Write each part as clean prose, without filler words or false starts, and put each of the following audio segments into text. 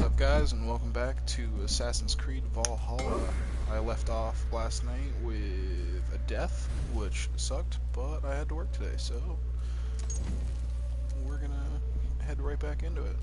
up, guys, and welcome back to Assassin's Creed Valhalla. I left off last night with a death, which sucked, but I had to work today, so we're gonna head right back into it.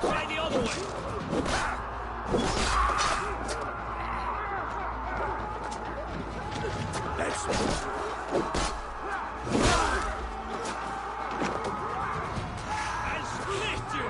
Try the other way. Let's move. I'll split you.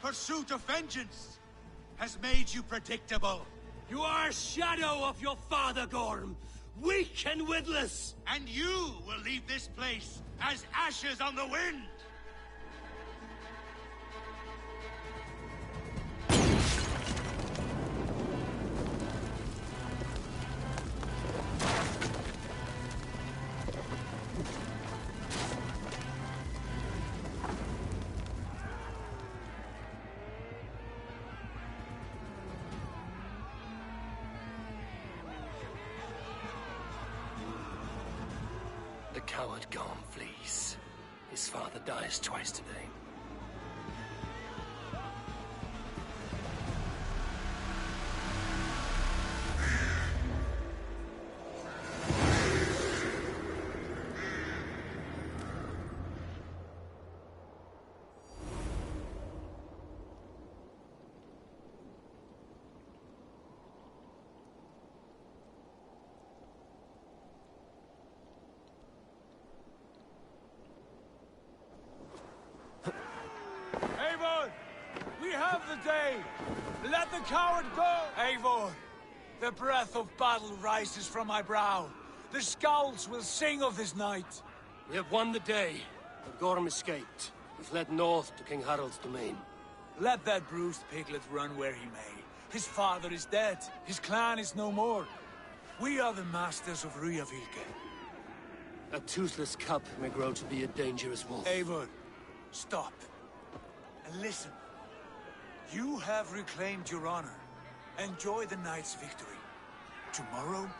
Pursuit of vengeance has made you predictable. You are a shadow of your father, Gorm. Weak and witless. And you will leave this place as ashes on the wind. The coward Gorm flees. His father dies twice today. We have the day! Let the coward go! Eivor, the breath of battle rises from my brow. The scouts will sing of this night. We have won the day, but Gorm escaped. He fled north to King Harald's domain. Let that bruised piglet run where he may. His father is dead. His clan is no more. We are the masters of Ryjavík. A toothless cub may grow to be a dangerous wolf. Eivor, stop. And listen. You have reclaimed your honor. Enjoy the night's victory. Tomorrow,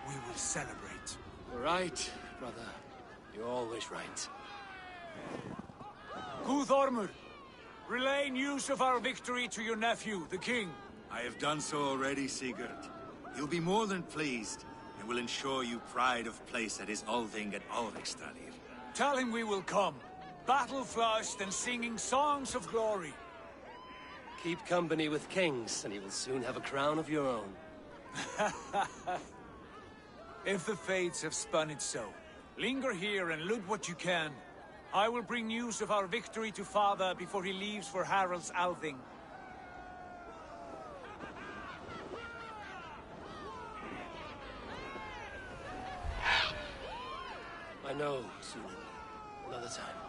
we will celebrate. Right, brother. You're always right. Guthormur, relay news of our victory to your nephew, the king. I have done so already, Sigurd. He'll be more than pleased, and will ensure you pride of place at his Althing at Alrekstadir. Tell him we will come, battle-flushed and singing songs of glory. Keep company with kings, and you will soon have a crown of your own. If the fates have spun it so, linger here and loot what you can. I will bring news of our victory to father before he leaves for Harald's Althing. know, Sunan. Another time.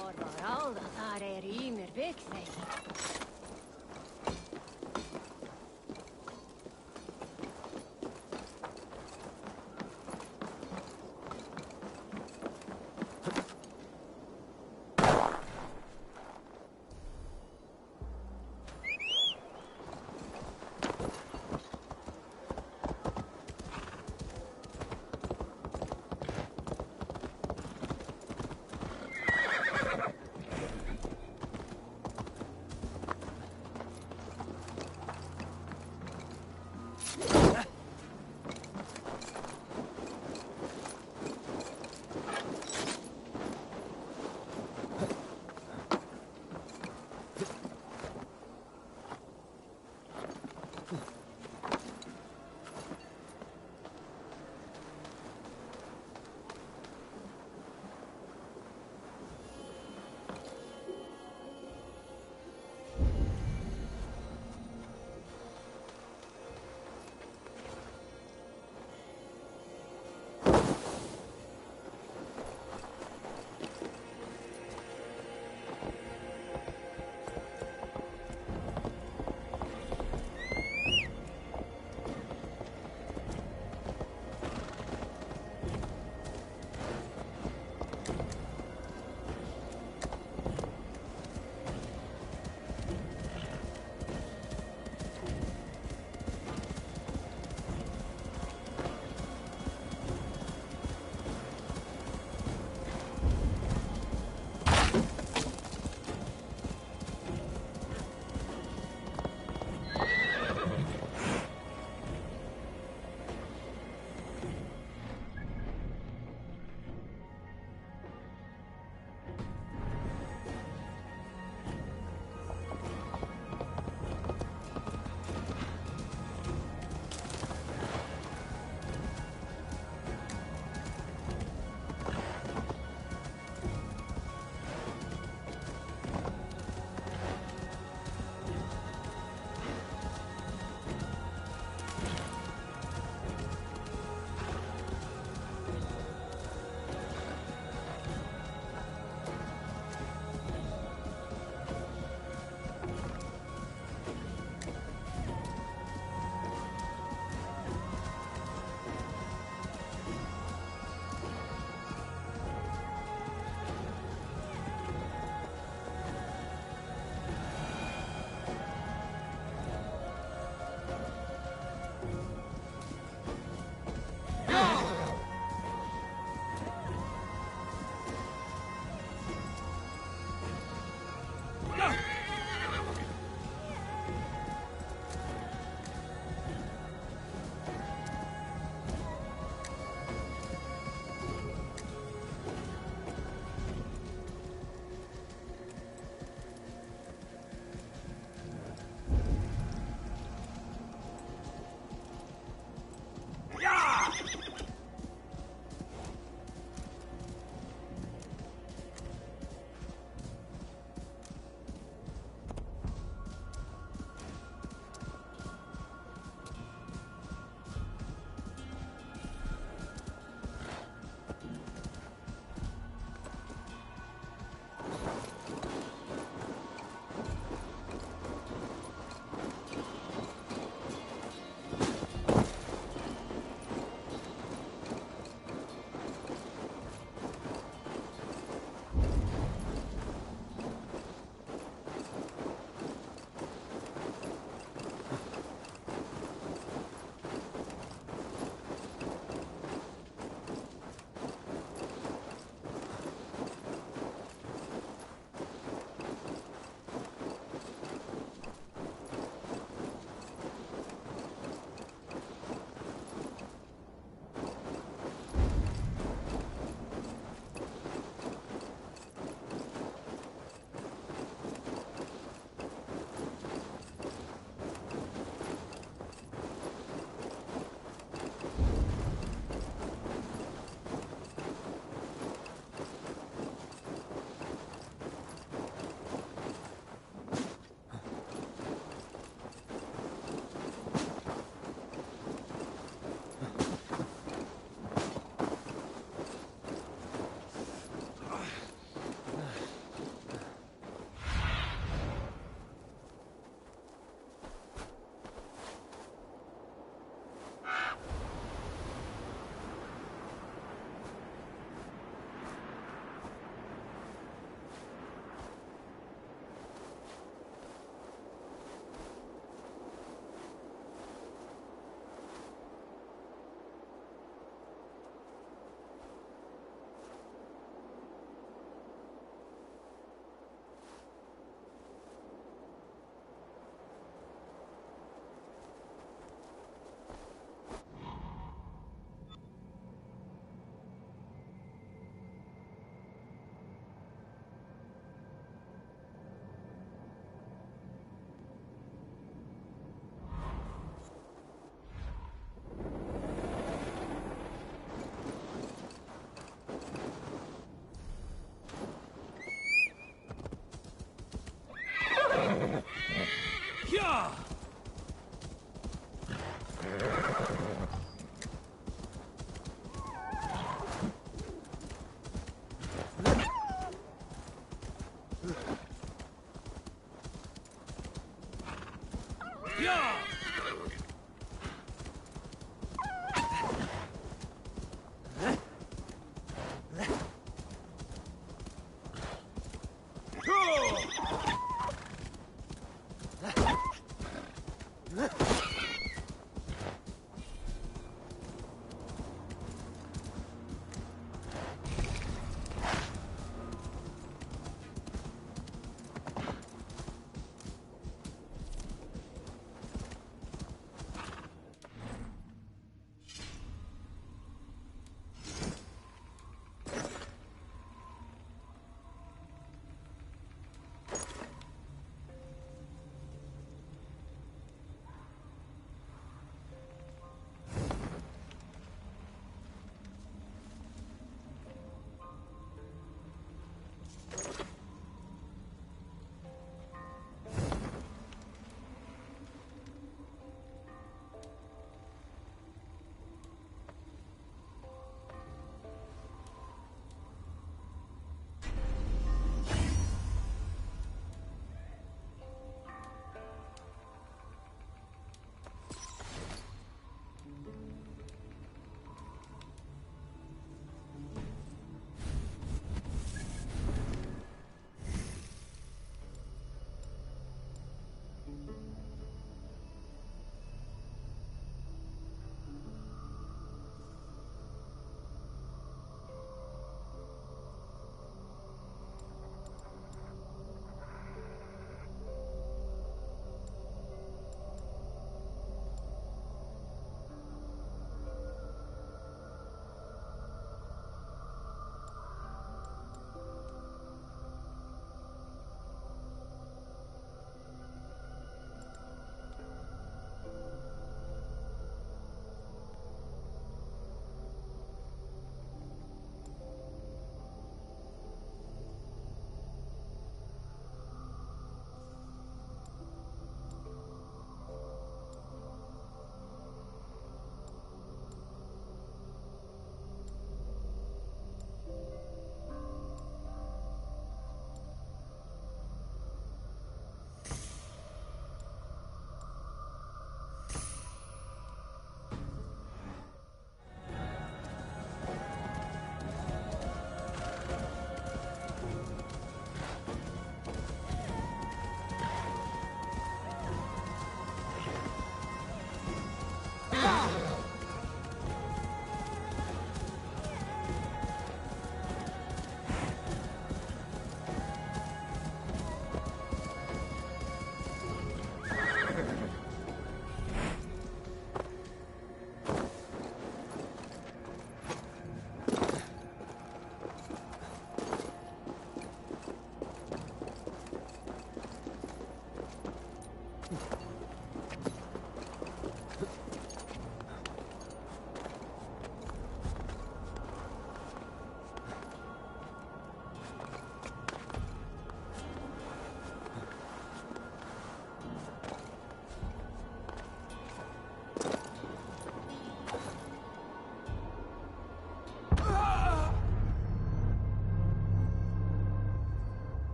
Orvaralda tar er ymer byggvei.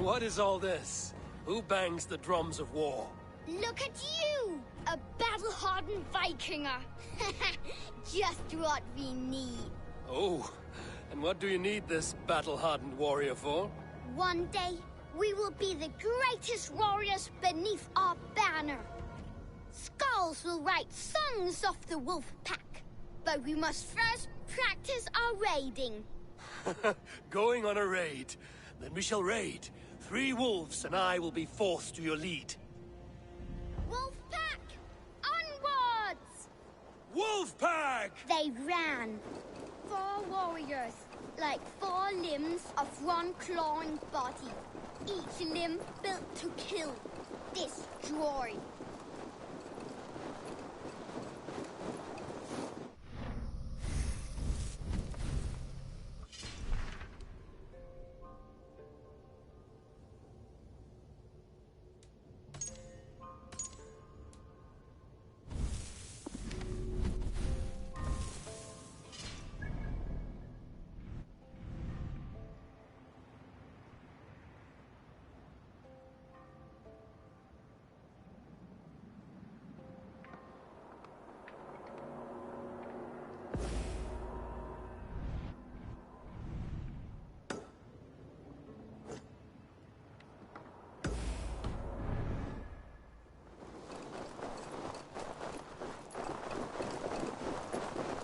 What is all this? Who bangs the drums of war? Look at you! A battle-hardened Vikinger! Just what we need. Oh, and what do you need this battle-hardened warrior for? One day, we will be the greatest warriors beneath our banner. Skulls will write songs of the wolf pack, but we must first practice our raiding. Going on a raid. Then we shall raid. 3 wolves and I will be fourth to your lead. Wolf pack! Onwards! Wolf pack! They ran. 4 warriors, like 4 limbs of one clawing body. Each limb built to kill, destroy.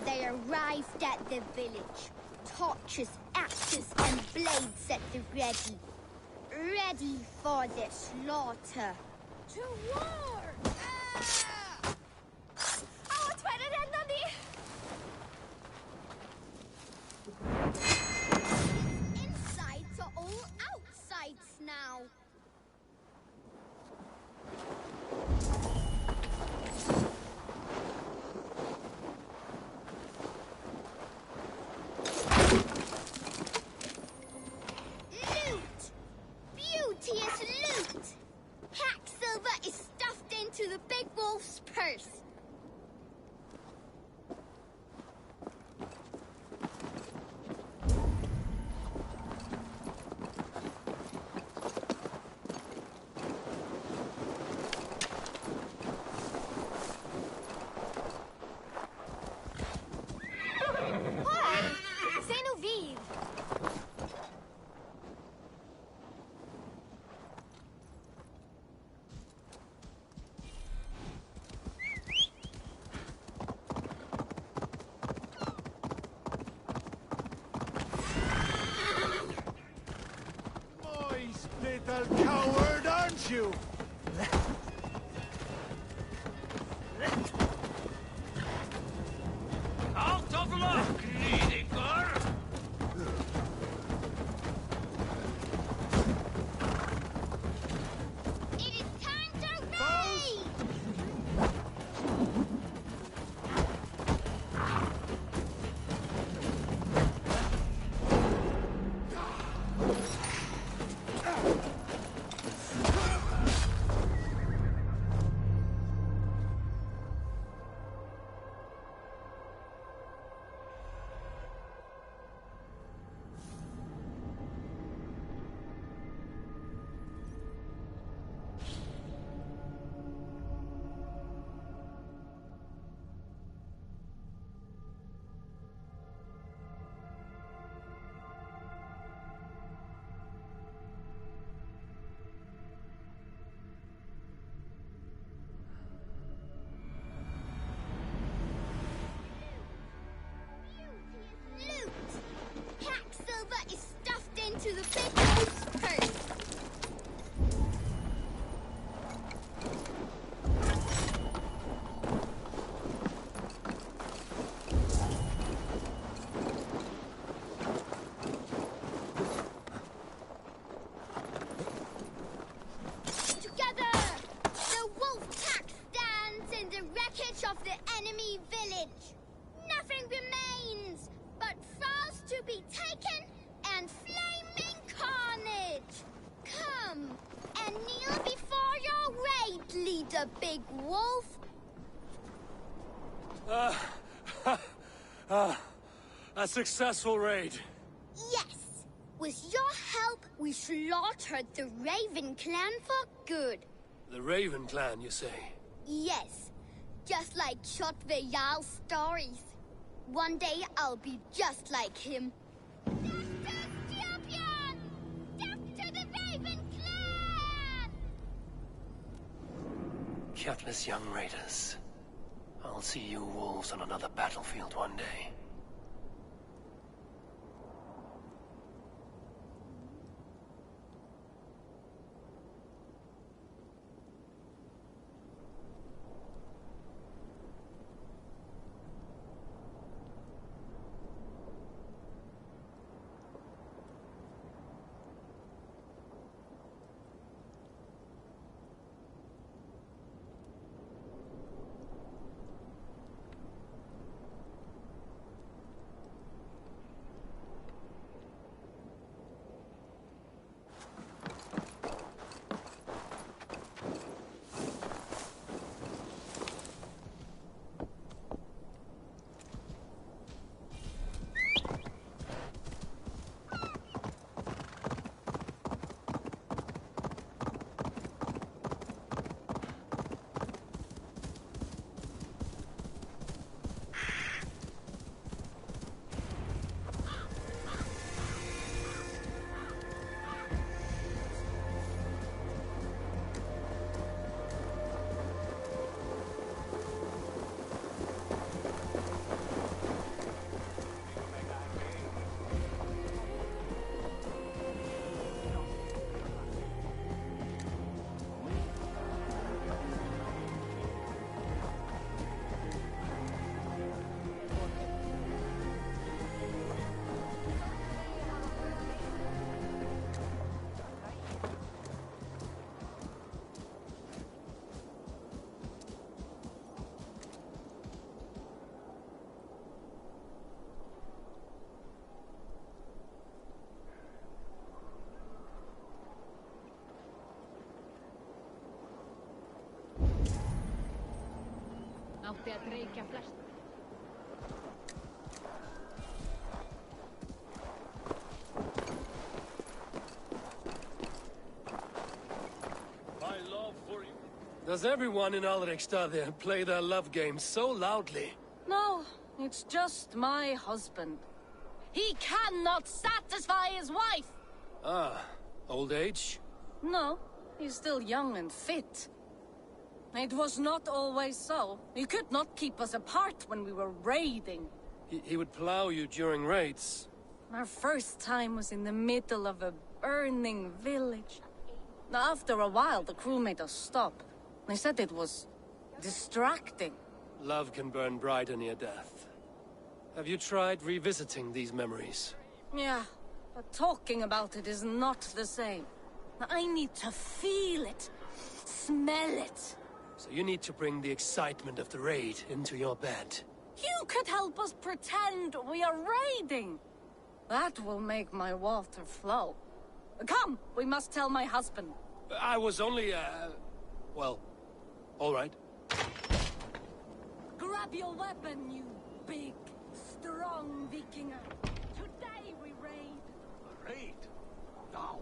They arrived at the village. Torches, axes, and blades at the ready. Ready for the slaughter. To war! Insides are all outsides now. Loot! Beauteous loot! Hack silver is stuffed into the big wolf's purse. C'est nous vivre! Nice little coward, aren't you? Out of luck, Ridiker! It is time to raid! Loot! Hack silver is stuffed into the big wolf's purse. Together, the wolf pack stands in the wreckage of the enemy village. Nothing remains but files to be taken and flaming carnage. Come and kneel before your raid leader, Big Wolf. A successful raid. Yes, With your help, we slaughtered the Raven clan for good. The Raven clan, you say? Yes, just like Chotveyal's stories. One day I'll be just like him. Death to Scorpion! Death to the Raven clan! Countless young raiders. I'll see you wolves on another battlefield one day. Átti að dreykja flest. My love for you. Does everyone in Alrekstad play their love game so loudly? No, it's just my husband. He cannot satisfy his wife! Ah, old age? No, he's still young and fit. It was not always so. He could not keep us apart when we were raiding. He would plow you during raids. Our first time was in the middle of a burning village. After a while, the crew made us stop. They said it was distracting. Love can burn brighter near death. Have you tried revisiting these memories? Yeah, but talking about it is not the same. I need to feel it, smell it. So you need to bring the excitement of the raid into your bed. You could help us pretend we are raiding. That will make my water flow. Come, we must tell my husband. I was only, well, all right. Grab your weapon, you big, strong Vikinger. Today we raid. Raid? Now?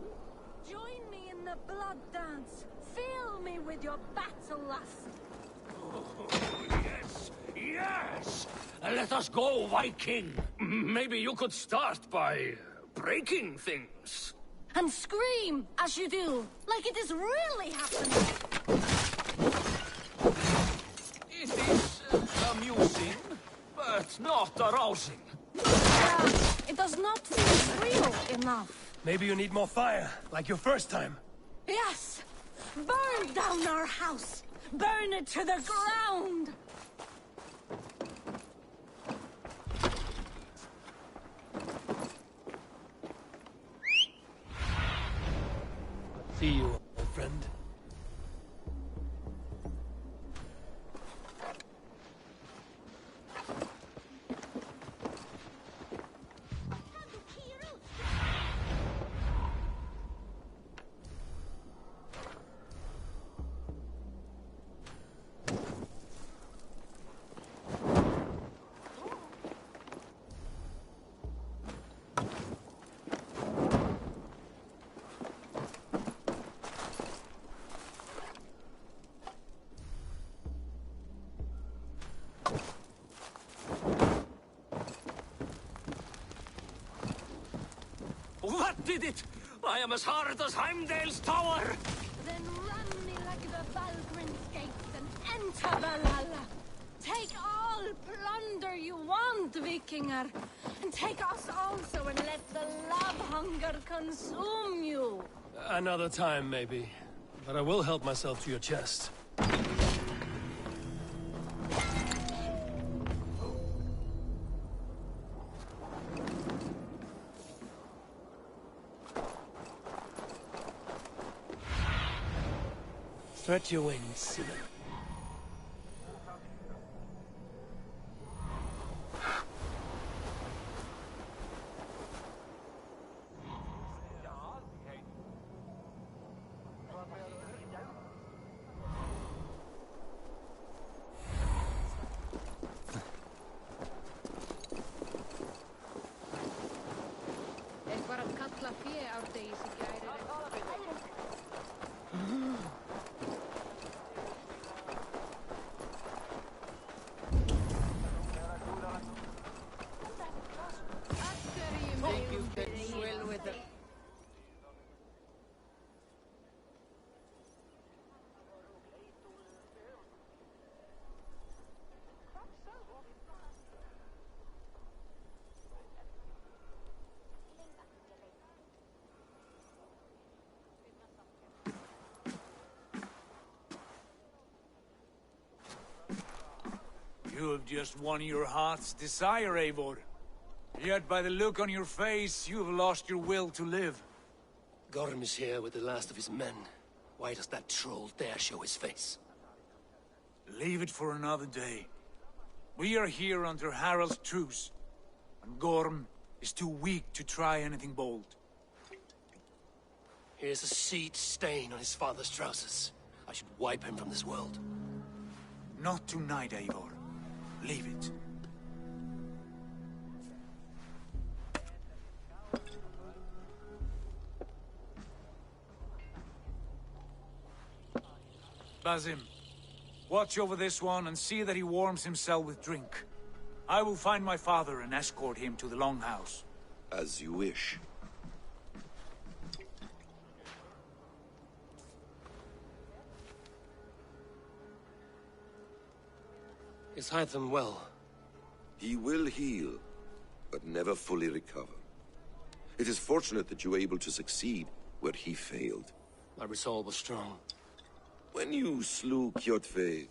Join me in the blood dance. Fill me with your battle lust. Yes, yes! Let us go, Viking! Maybe you could start by breaking things. And scream as you do, like it is really happening. It is amusing, but not arousing. It does not feel real enough. Maybe you need more fire, like your first time. Yes! Burn down our house! Burn it to the ground! See you, old friend. did it! I am as hard as Heimdall's tower! Then run me like the Valgrim's gates and enter Valhalla. Take all plunder you want, Vikinger. And take us also and let the love hunger consume you. Another time, maybe. But I will help myself to your chest. Stretch your wings. Er var að kalla fé árdegis í gæri. Hope you can swell with it. You have just won your heart's desire, Eivor. Yet by the look on your face, you have lost your will to live. Gorm is here with the last of his men. Why does that troll dare show his face? Leave it for another day. We are here under Harald's truce, and Gorm is too weak to try anything bold. Here's a seed stain on his father's trousers. I should wipe him from this world. Not tonight, Eivor. Leave it. Basim, watch over this one and see that he warms himself with drink. I will find my father and escort him to the Longhouse. As you wish. Is Hytham well? He will heal, but never fully recover. It is fortunate that you were able to succeed where he failed. My resolve was strong. When you slew Kjotve,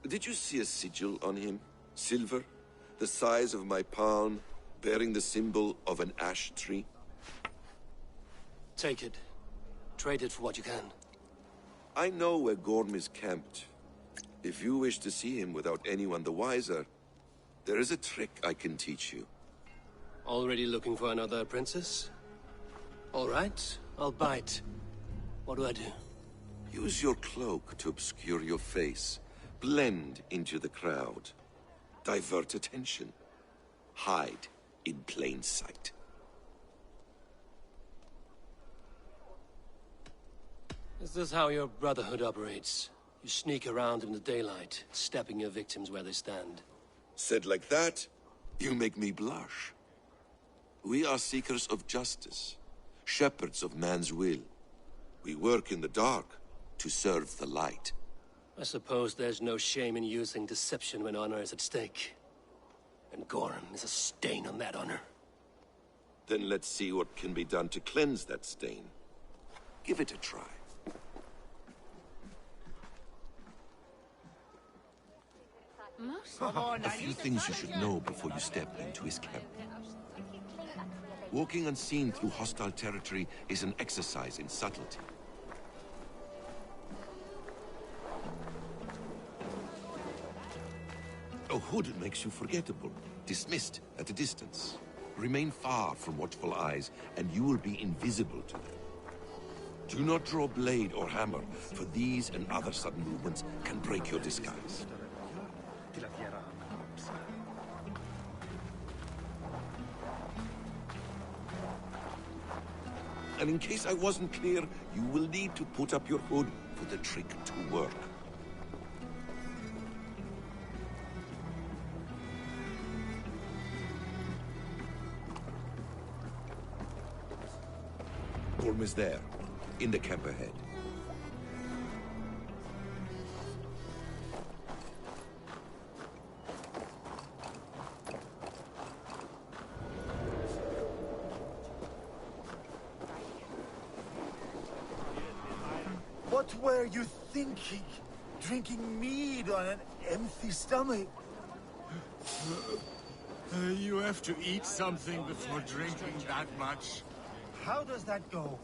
did you see a sigil on him? Silver? The size of my palm, bearing the symbol of an ash tree? Take it. Trade it for what you can. I know where Gorm is camped. If you wish to see him without anyone the wiser, there is a trick I can teach you. Already looking for another princess? All right, I'll bite. What do I do? Use your cloak to obscure your face. Blend into the crowd. Divert attention. Hide in plain sight. Is this how your Brotherhood operates? You sneak around in the daylight, stepping your victims where they stand. Said like that, you make me blush. We are seekers of justice, shepherds of man's will. We work in the dark to serve the light. I suppose there's no shame in using deception when honor is at stake. And Gorm is a stain on that honor. Then let's see what can be done to cleanse that stain. Give it a try. A few things you should know before you step into his camp. Walking unseen through hostile territory is an exercise in subtlety. A hood makes you forgettable, dismissed at a distance. Remain far from watchful eyes, and you will be invisible to them. Do not draw blade or hammer, for these and other sudden movements can break your disguise. And in case I wasn't clear, you will need to put up your hood for the trick to work. Gorm is there, in the camp ahead. What were you thinking? Drinking mead on an empty stomach? You have to eat something before drinking that much. How does that go?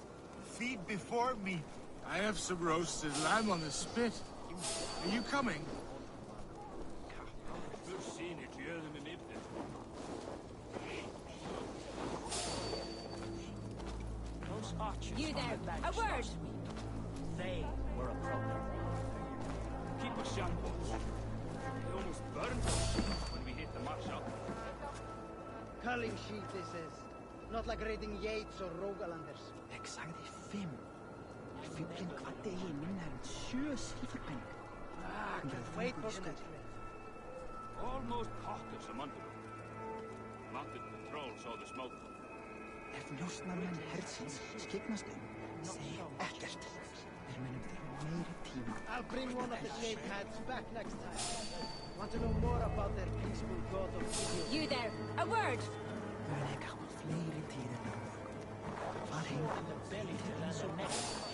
Feed before meat. I have some roasted lamb on the spit. Are you coming? You there, a word! They were a problem. Keep us young ones. They almost burned us when we hit the march up. Culling sheet this is. Not like raiding Yates or Rogalanders. Ik sagði 5. Fuglinn kvaddi eigi minna en 7 silfurpenning. Wait for the next one. Almost pockets a month ago. Mounted patrol saw the smoke. Ef njósnarmenn hersins skyggnast segja ekkert. Þeir munum þurfa meiri tíma. I'll bring one of the shaved heads back next time. Want to know more about their peaceful god of Gideon? You there, a word! Mun ek hafa fleiri tíðir á morgun. Far heim til eins og nefn.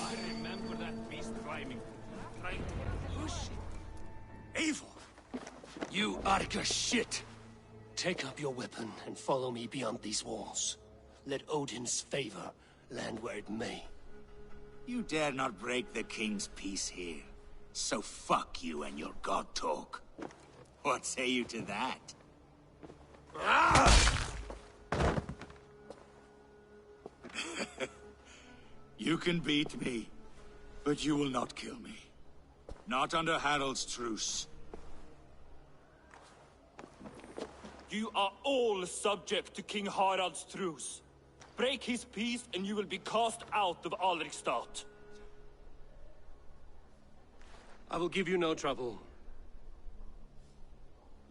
I remember that beast climbing. Trying to push it. Eivor! You Arca shit! Take up your weapon and follow me beyond these walls. Let Odin's favor land where it may. You dare not break the king's peace here. So fuck you and your god talk. What say you to that? You can beat me, but you will not kill me. Not under Harald's truce. You are all subject to King Harald's truce. Break his peace and you will be cast out of Alrikstad. I will give you no trouble.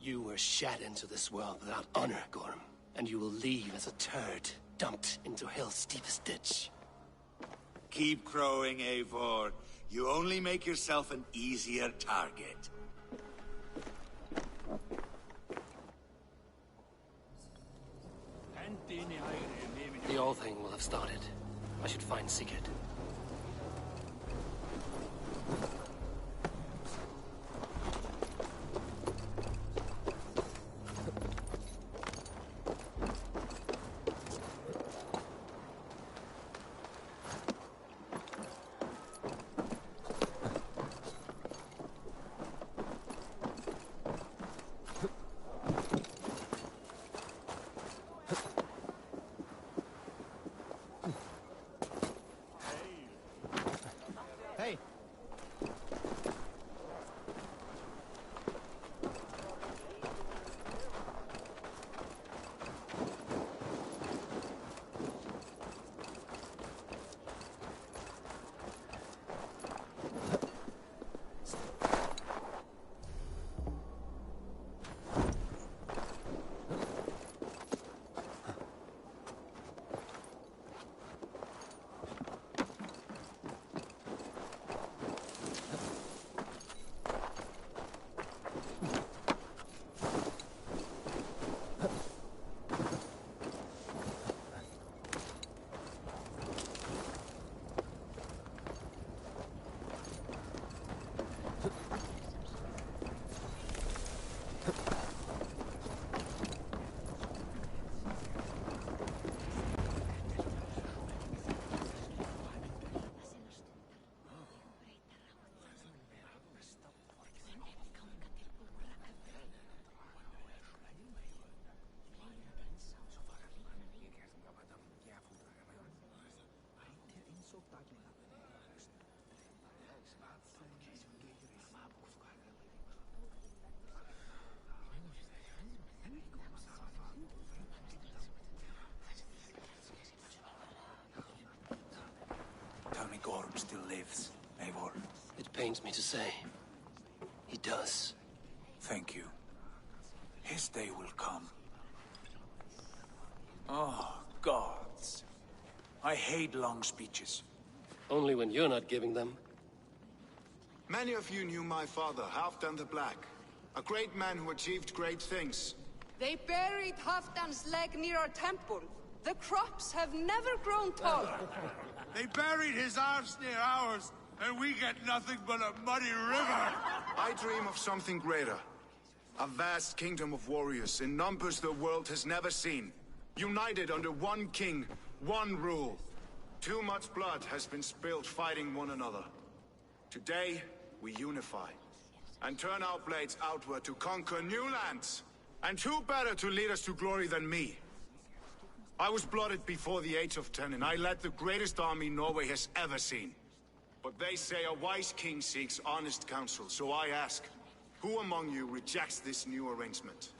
You were shat into this world without honor, Gorm, and you will leave as a turd dumped into hell's deepest ditch. Keep crowing, Eivor. You only make yourself an easier target. The All Thing will have started. I should find Sigurd. Hey! Tell me Gorm still lives, Eivor. It pains me to say. He does. Thank you. His day will come. Oh, gods. I hate long speeches. Only when you're not giving them. Many of you knew my father, Halfdan the Black. A great man who achieved great things. They buried Halfdan's leg near our temple. The crops have never grown tall. They buried his arse near ours, and we get nothing but a muddy river. I dream of something greater. A vast kingdom of warriors in numbers the world has never seen. United under one king, one rule. Too much blood has been spilled fighting one another. Today, we unify. And turn our blades outward to conquer new lands. And who better to lead us to glory than me? I was blooded before the age of 10, and I led the greatest army Norway has ever seen. But they say a wise king seeks honest counsel, so I ask, who among you rejects this new arrangement?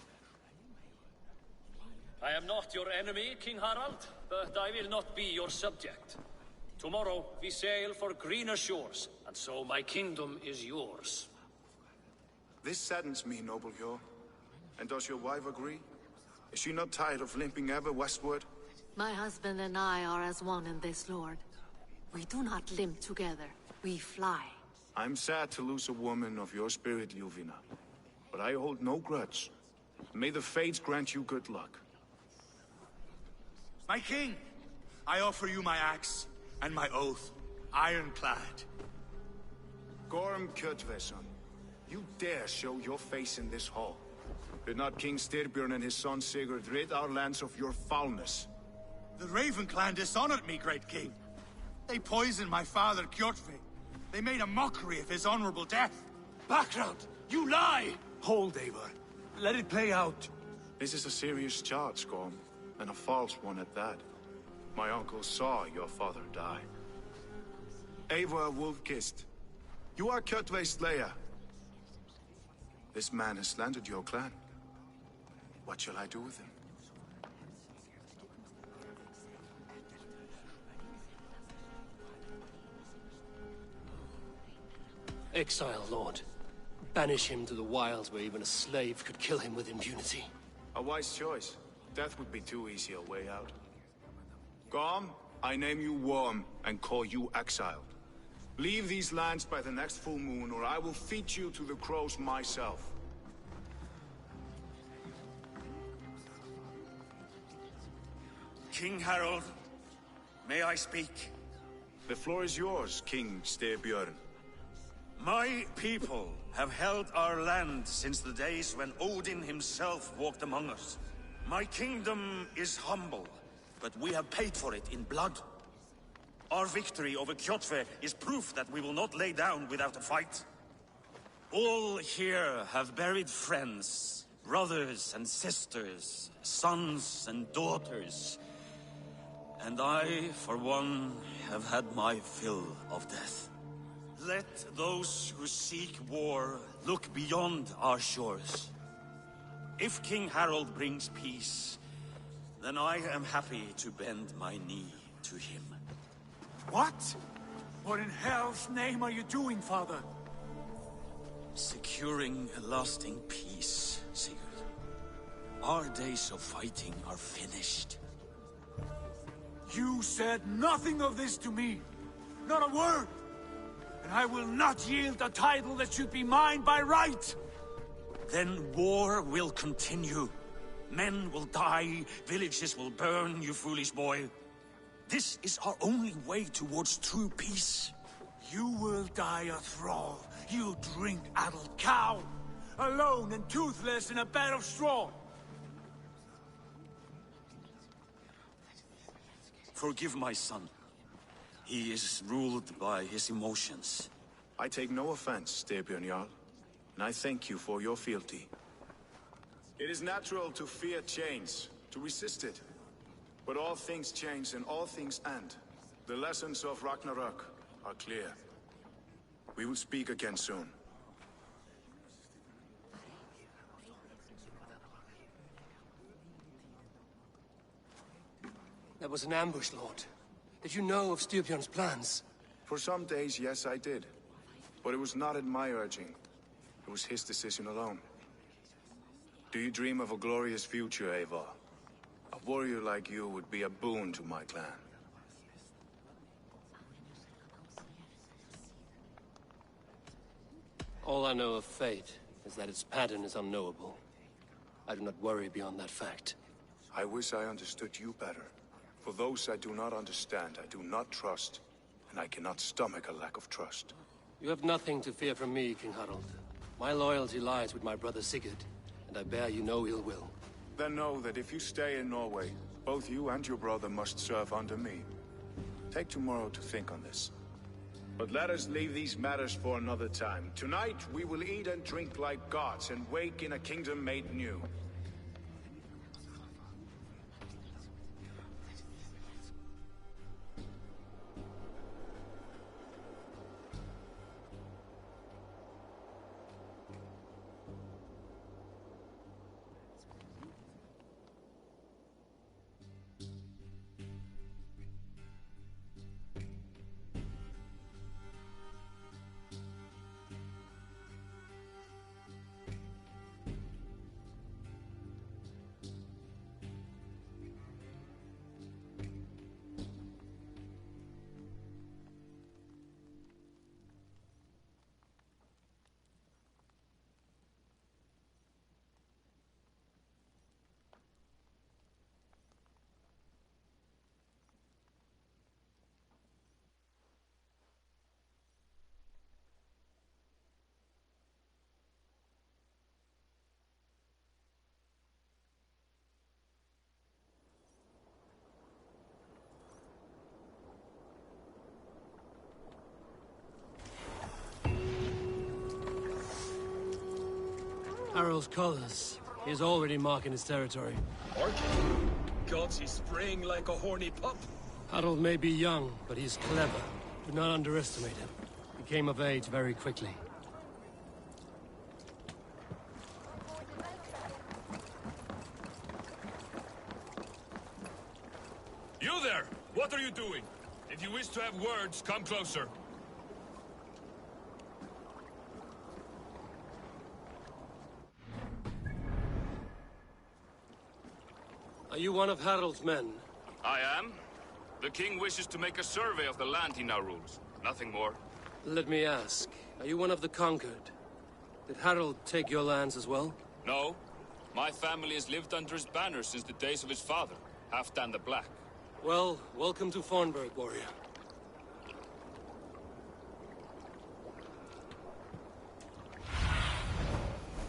I am not your enemy, King Harald, but I will not be your subject. Tomorrow we sail for greener shores, and so my kingdom is yours. This saddens me, noble Hjor. And does your wife agree? Is she not tired of limping ever westward? My husband and I are as one in this, Lord. We do not limp together. We fly. I'm sad to lose a woman of your spirit, Ljuvina. But I hold no grudge. May the fates grant you good luck. My king, I offer you my axe and my oath, ironclad. Gorm Kjotveson, you dare show your face in this hall. Did not King Styrbjörn and his son Sigurd rid our lands of your foulness? The Raven clan dishonored me, great king. They poisoned my father, Kjotve. They made a mockery of his honorable death. Background! You lie! Hold, Eivor. Let it play out. This is a serious charge, Gorm, and a false one at that. My uncle saw your father die. Eivor Wolf-Kissed, you are Kjotve's slayer. This man has slandered your clan. What shall I do with him? Exile, Lord. Banish him to the wilds where even a slave could kill him with impunity. A wise choice. Death would be too easy a way out. Gorm, I name you Worm and call you exiled. Leave these lands by the next full moon, or I will feed you to the crows myself. King Harold, may I speak? The floor is yours, King Styrbjörn. My people have held our land since the days when Odin himself walked among us. My kingdom is humble, but we have paid for it in blood. Our victory over Kjotve is proof that we will not lay down without a fight. All here have buried friends, brothers and sisters, sons and daughters. And I, for one, have had my fill of death. Let those who seek war look beyond our shores. If King Harold brings peace, then I am happy to bend my knee to him. What? What in hell's name are you doing, father? Securing a lasting peace, Sigurd. Our days of fighting are finished. You said nothing of this to me. Not a word. And I will not yield a title that should be mine by right. Then war will continue. Men will die, villages will burn, you foolish boy. This is our only way towards true peace. You will die a thrall, you drink-addled cow. Alone and toothless in a bed of straw. Forgive my son. He is ruled by his emotions. I take no offense, Styrbjörn Jarl, and I thank you for your fealty. It is natural to fear change, to resist it. But all things change and all things end. The lessons of Ragnarök are clear. We will speak again soon. That was an ambush, Lord. Did you know of Styrbjörn's plans? For some days, yes, I did. But it was not at my urging. It was his decision alone. Do you dream of a glorious future, Eivor? A warrior like you would be a boon to my clan. All I know of fate is that its pattern is unknowable. I do not worry beyond that fact. I wish I understood you better. For those I do not understand, I do not trust, and I cannot stomach a lack of trust. You have nothing to fear from me, King Harald. My loyalty lies with my brother Sigurd, and I bear you no ill will. Then know that if you stay in Norway, both you and your brother must serve under me. Take tomorrow to think on this. But let us leave these matters for another time. Tonight, we will eat and drink like gods and wake in a kingdom made new. Harald's colors. He is already marking his territory. Marking? Gods, he's spraying like a horny pup. Harald may be young, but he's clever. Do not underestimate him. He came of age very quickly. You there! What are you doing? If you wish to have words, come closer. Are you one of Harald's men? I am. The king wishes to make a survey of the land he now rules. Nothing more. Let me ask, are you one of the conquered? Did Harald take your lands as well? No. My family has lived under his banner since the days of his father, Halfdan the Black. Well, welcome to Fornburg, warrior.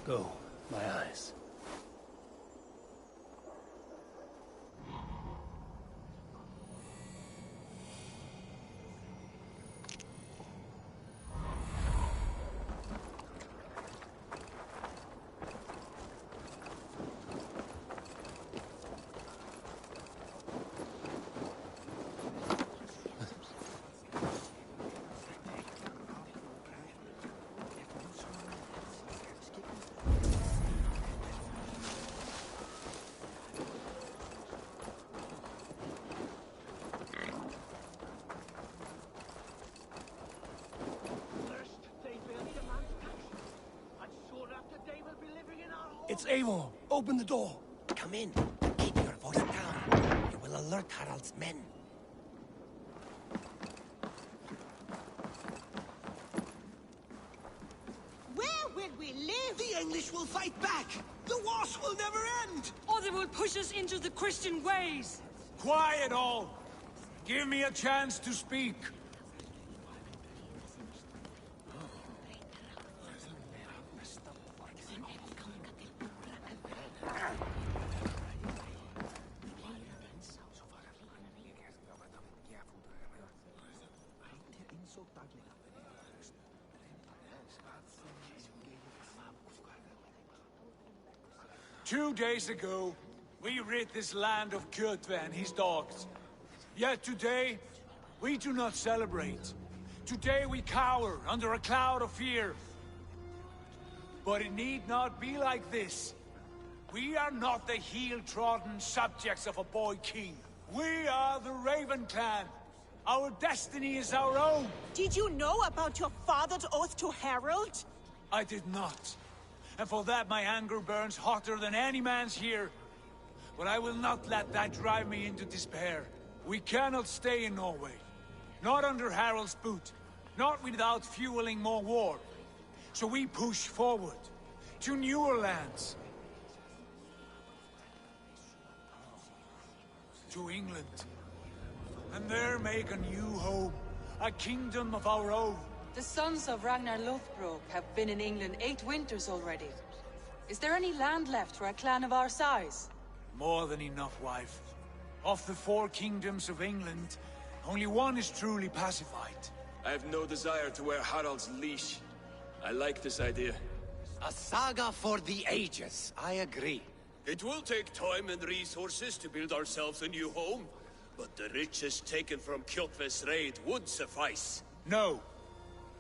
Go, my eyes. It's Eivor. Open the door. Come in. Keep your voice down. You will alert Harald's men. Where will we live? The English will fight back. The wars will never end. Or they will push us into the Christian ways. Quiet all! Give me a chance to speak. 2 days ago, we rid this land of Kjotve and his dogs. Yet today, we do not celebrate. Today we cower under a cloud of fear. But it need not be like this. We are not the heel-trodden subjects of a boy king. We are the Raven clan. Our destiny is our own. Did you know about your father's oath to Harald? I did not. And for that my anger burns hotter than any man's here. But I will not let that drive me into despair. We cannot stay in Norway. Not under Harald's boot. Not without fueling more war. So we push forward. To newer lands. To England. And there make a new home. A kingdom of our own. The sons of Ragnar Lothbrok have been in England 8 winters already. Is there any land left for a clan of our size? More than enough, wife. Of the 4 kingdoms of England, only one is truly pacified. I have no desire to wear Harald's leash. I like this idea. A saga for the ages, I agree. It will take time and resources to build ourselves a new home, but the riches taken from Kjotve's raid would suffice. No.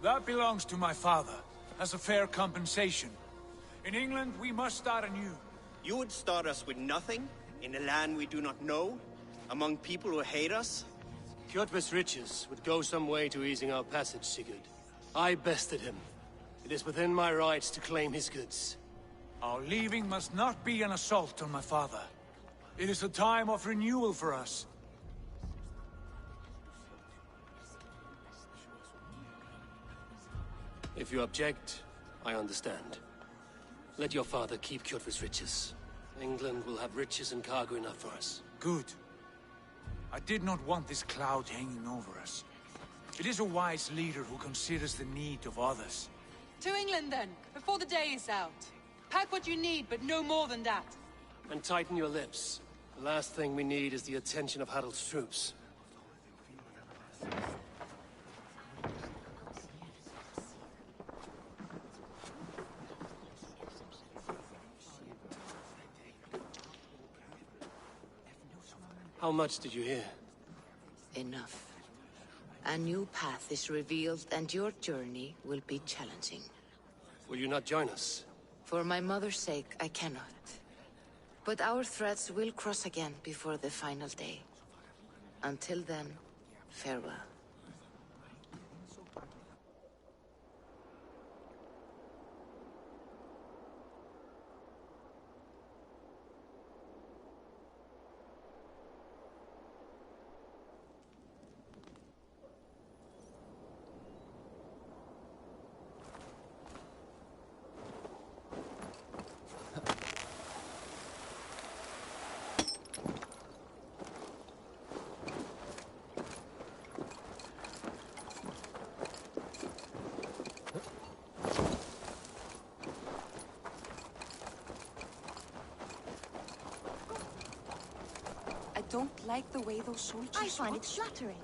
That belongs to my father, as a fair compensation. In England, we must start anew. You would start us with nothing? In a land we do not know? Among people who hate us? Kjotve's riches would go some way to easing our passage, Sigurd. I bested him. It is within my rights to claim his goods. Our leaving must not be an assault on my father. It is a time of renewal for us. If you object, I understand. Let your father keep Kjotve's riches. England will have riches and cargo enough for us. Good. I did not want this cloud hanging over us. It is a wise leader who considers the need of others. To England then, before the day is out. Pack what you need, but no more than that. And tighten your lips. The last thing we need is the attention of Harald's troops. How much did you hear? Enough. A new path is revealed, and your journey will be challenging. Will you not join us? For my mother's sake, I cannot. But our threads will cross again before the final day. Until then, farewell. I don't like the way those soldiers I find walk. it flattering.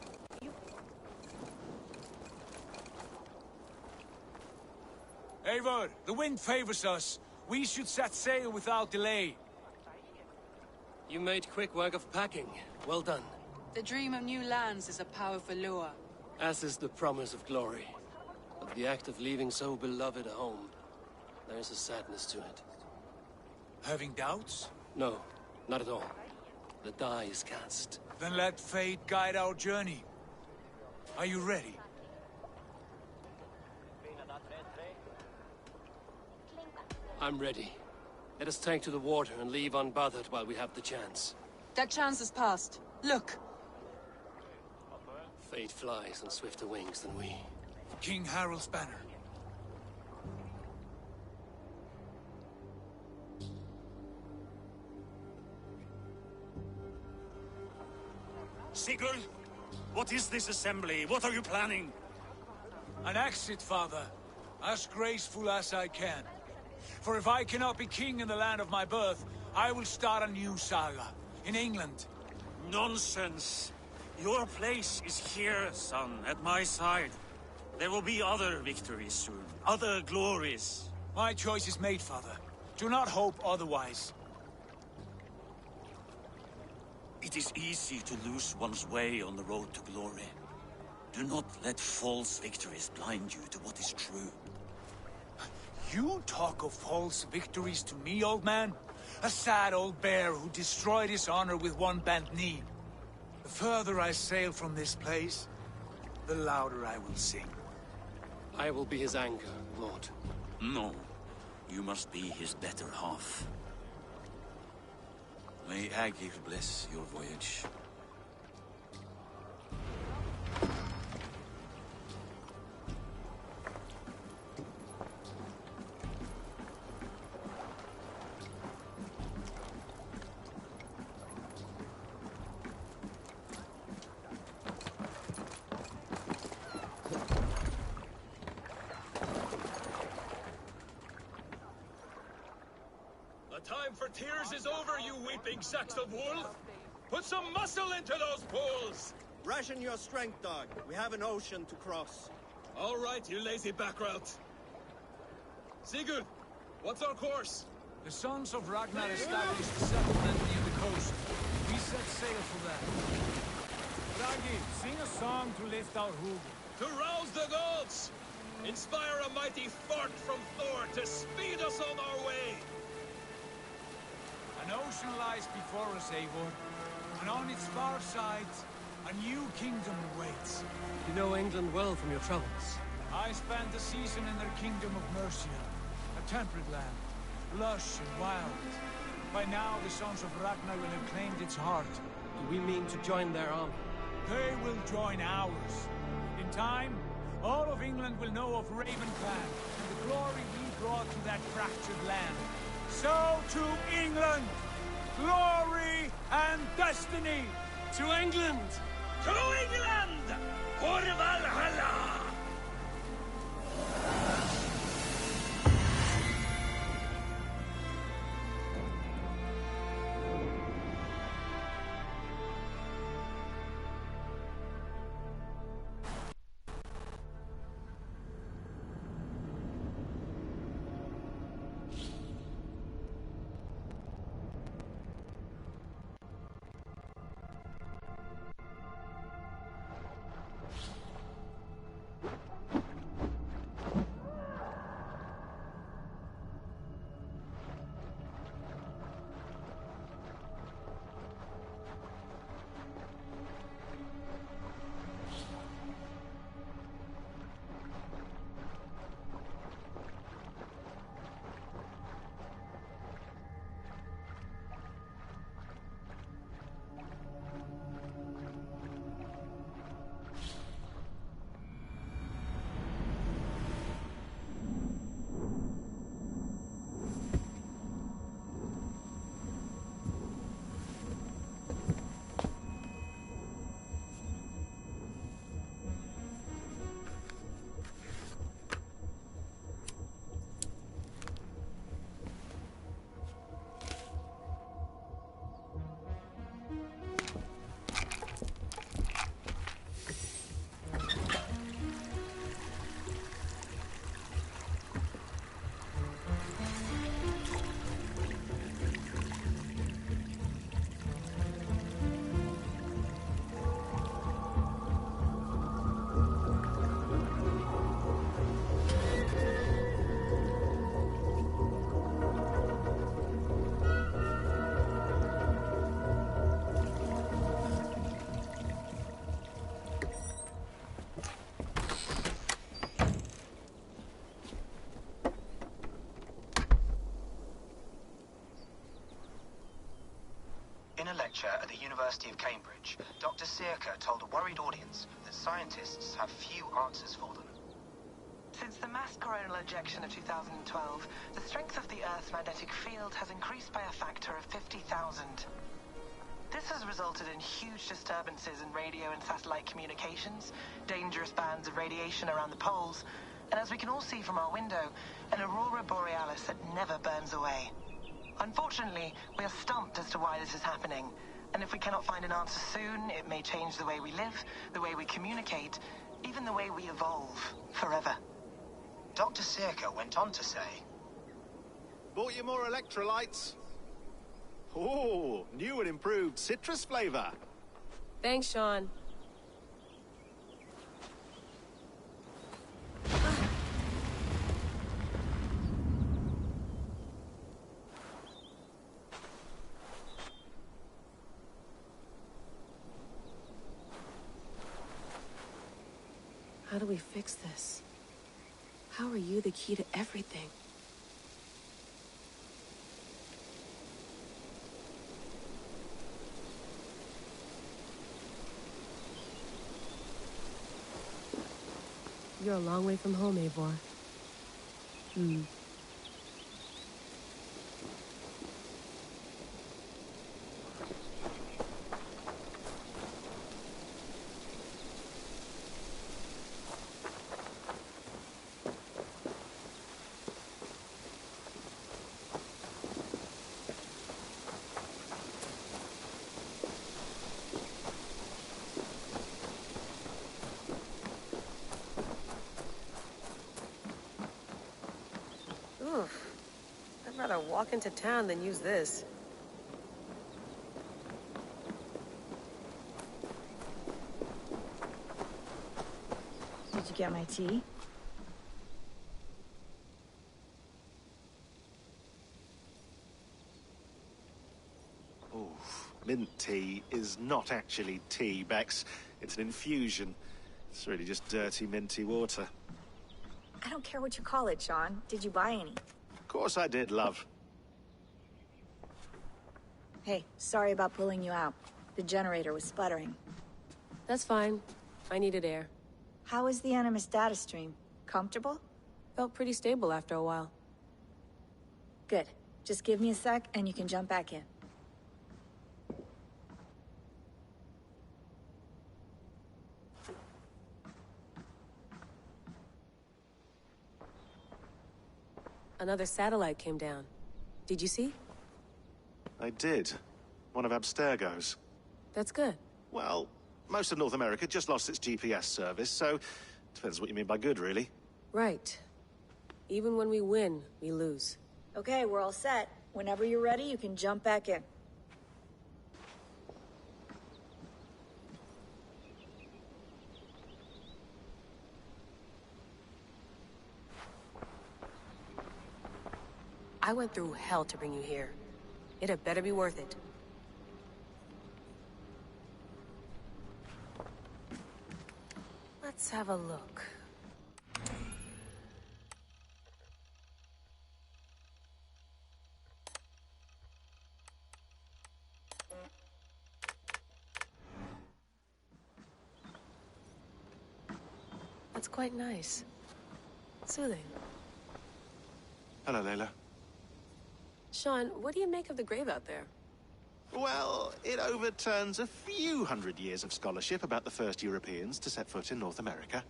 Eivor, the wind favors us. We should set sail without delay. You made quick work of packing. Well done. The dream of new lands is a powerful lure. As is the promise of glory. But the act of leaving so beloved a home, there is a sadness to it. Having doubts? No, not at all. The die is cast. Then let fate guide our journey. Are you ready? I'm ready. Let us take to the water and leave unbothered while we have the chance. That chance is past. Look! Fate flies on swifter wings than we. King Harald's banner. Sigurd, what is this assembly? What are you planning? An exit, father. As graceful as I can. For if I cannot be king in the land of my birth, I will start a new saga. In England. Nonsense. Your place is here, son, at my side. There will be other victories soon. Other glories. My choice is made, father. Do not hope otherwise. It is easy to lose one's way on the road to glory. Do not let false victories blind you to what is true. You talk of false victories to me, old man? A sad old bear who destroyed his honor with one bent knee. The further I sail from this place, the louder I will sing. I will be his anchor, Lord. No. You must be his better half. May Agir bless your voyage. The time for tears is over, you weeping sacks of wool! Put some muscle into those pools! Ration your strength, dog. We have an ocean to cross. All right, you lazy backrout. Sigurd, what's our course? The Sons of Ragnar established a settlement near the coast. We set sail for that. Ragi, sing a song to lift our hood. To rouse the gods! Inspire a mighty fart from Thor to speed us on our way! An ocean lies before us, Eivor, and on its far sides, a new kingdom awaits. You know England well from your travels. I spent a season in their kingdom of Mercia, a temperate land, lush and wild. By now, the Sons of Ragnar will have claimed its heart. Do we mean to join their army? They will join ours. In time, all of England will know of Raven Clan and the glory we brought to that fractured land. So to England! Glory and destiny! To England! To England! For Valhalla! In a lecture at the University of Cambridge, Dr. Sirka told a worried audience that scientists have few answers for them. Since the mass coronal ejection of 2012, the strength of the Earth's magnetic field has increased by a factor of 50,000. This has resulted in huge disturbances in radio and satellite communications, dangerous bands of radiation around the poles, and as we can all see from our window, an aurora borealis that never burns away. Unfortunately, we are stumped as to why this is happening, and if we cannot find an answer soon, it may change the way we live, the way we communicate, even the way we evolve, forever. Dr. Sirka went on to say, "Bought you more electrolytes? Oh, new and improved citrus flavor." Thanks, Sean. How do we fix this? How are you the key to everything? You're a long way from home, Eivor. Oof. I'd rather walk into town than use this. Did you get my tea? Mint tea is not actually tea, Bex. It's an infusion. It's really just dirty, minty water. I don't care what you call it, Sean. Did you buy any? Of course I did, love. Hey, sorry about pulling you out. The generator was sputtering. That's fine. I needed air. How was the Animus data stream? Comfortable? Felt pretty stable after a while. Good. Just give me a sec and you can jump back in. Another satellite came down. Did you see? I did. One of Abstergo's. That's good. Well, most of North America just lost its GPS service, so depends what you mean by good, really. Right. Even when we win, we lose. Okay, we're all set. Whenever you're ready, you can jump back in. I went through hell to bring you here. It had better be worth it. Let's have a look. That's quite nice. Soothing. Hello, Layla. Sean, what do you make of the grave out there? Well, it overturns a few hundred years of scholarship about the first Europeans to set foot in North America.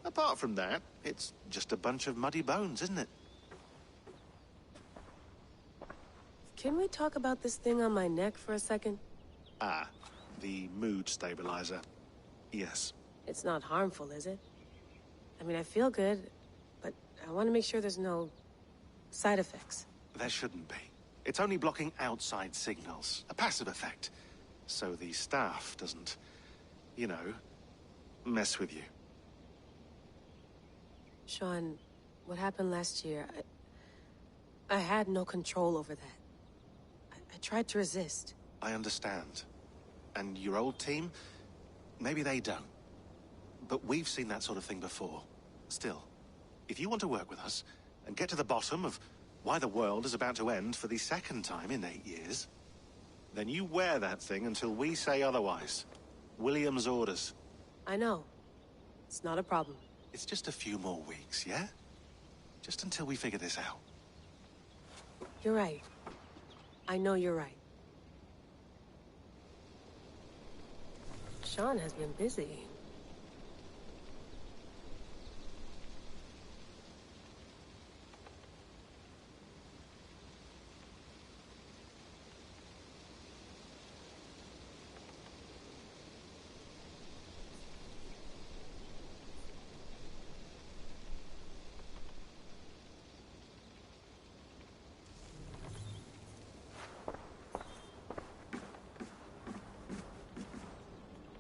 Apart from that, it's just a bunch of muddy bones, isn't it? Can we talk about this thing on my neck for a second? Ah, the mood stabilizer. Yes. It's not harmful, is it? I mean, I feel good, but I want to make sure there's no side effects. There shouldn't be. It's only blocking outside signals, a passive effect. So the staff doesn't, you know, mess with you. Sean, what happened last year, I had no control over that. I tried to resist. I understand. And your old team, maybe they don't. But we've seen that sort of thing before. Still, if you want to work with us and get to the bottom of why the world is about to end for the second time in 8 years, then you wear that thing until we say otherwise. William's orders. I know. It's not a problem. It's just a few more weeks, yeah? Just until we figure this out. You're right. I know you're right. Sean has been busy.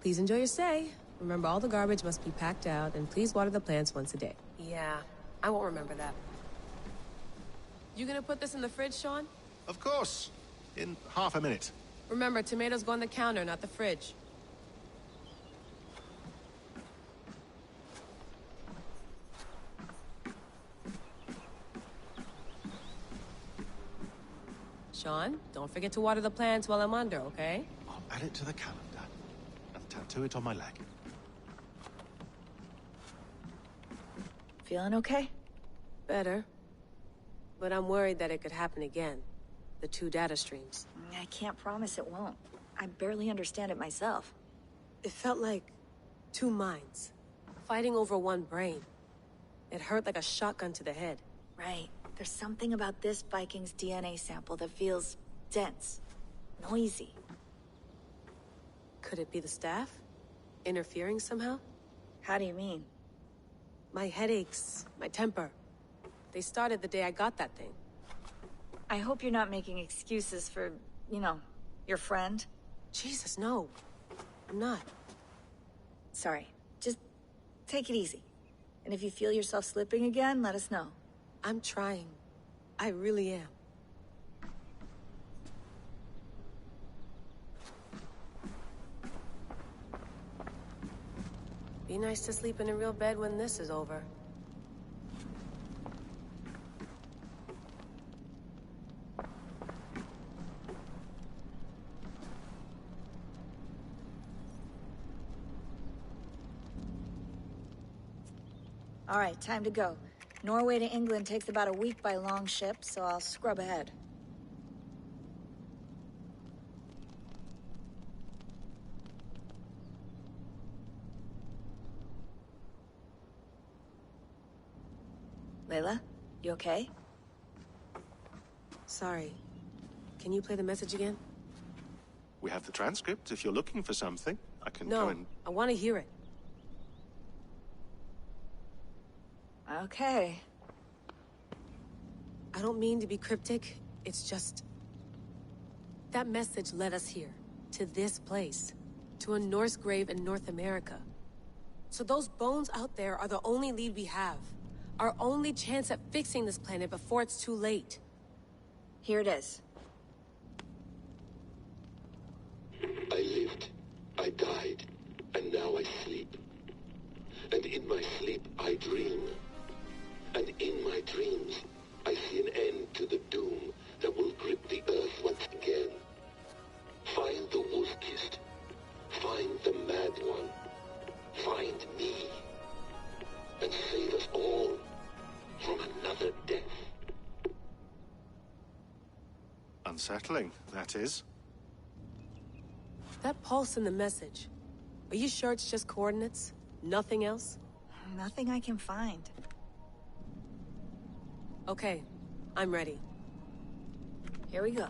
Please enjoy your stay. Remember, all the garbage must be packed out, and please water the plants once a day. Yeah, I won't remember that. You gonna put this in the fridge, Sean? Of course. In half a minute. Remember, tomatoes go on the counter, not the fridge. Sean, don't forget to water the plants while I'm under, okay? I'll add it to the calendar and tattoo it on my leg. feeling okay? Better. But I'm worried that it could happen again. The two data streams. I can't promise it won't. I barely understand it myself. It felt like two minds, fighting over one brain. It hurt like a shotgun to the head. Right. There's something about this Viking's DNA sample that feels dense, noisy. Could it be the staff? Interfering somehow? How do you mean? My headaches, my temper. They started the day I got that thing. I hope you're not making excuses for, you know, your friend. Jesus, no. I'm not. Sorry. Just take it easy. And if you feel yourself slipping again, let us know. I'm trying. I really am. Be nice to sleep in a real bed when this is over. All right, time to go. Norway to England takes about a week by long ship, so I'll scrub ahead. Layla, you okay? Sorry. Can you play the message again? We have the transcript. If you're looking for something, I can No, go and... I want to hear it. Okay. I don't mean to be cryptic. It's just... that message led us here. To this place. To a Norse grave in North America. So those bones out there are the only lead we have. Our only chance at fixing this planet before it's too late. Here it is. I lived, I died, and now I sleep. And in my sleep I dream. And in my dreams, I see an end to the doom that will grip the earth once again. Find the wolf-kissed. Find the mad one. Find me. And save us all from another death. Unsettling, that is. That pulse in the message. Are you sure it's just coordinates? Nothing else? Nothing I can find. Okay, I'm ready. Here we go.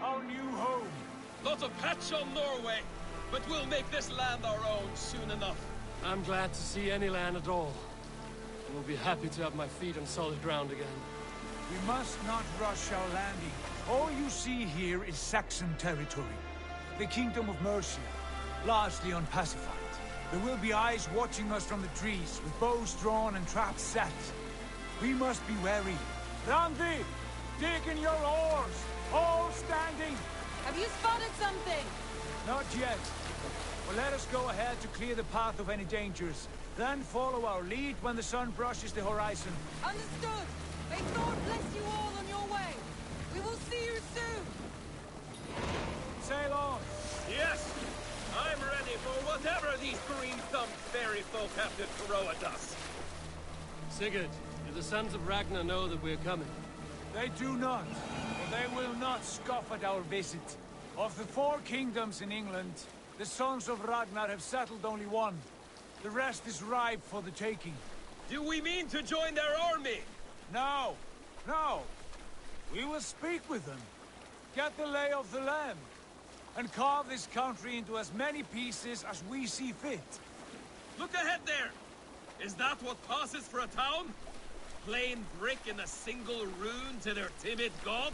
Our new home. Not a patch on Norway, but we'll make this land our own soon enough. I'm glad to see any land at all. And will be happy to have my feet on solid ground again. We must not rush our landing. All you see here is Saxon territory. The Kingdom of Mercia, largely unpacified. There will be eyes watching us from the trees, with bows drawn and traps set. We must be wary. Randi! Dig in your oars! All standing! Have you spotted something? Not yet. But let us go ahead to clear the path of any dangers. Then follow our lead when the sun brushes the horizon. Understood! May God bless you all on your way! We will see you soon! Sail on! Yes! I'm ready for whatever these green-thumbed fairy folk have to throw at us. Sigurd, do the sons of Ragnar know that we're coming? They do not, but they will not scoff at our visit. Of the 4 kingdoms in England, the sons of Ragnar have settled only one. The rest is ripe for the taking. Do we mean to join their army? No, no. We will speak with them, get the lay of the land, and carve this country into as many pieces as we see fit. Look ahead there! Is that what passes for a town? Plain brick in a single rune to their timid god?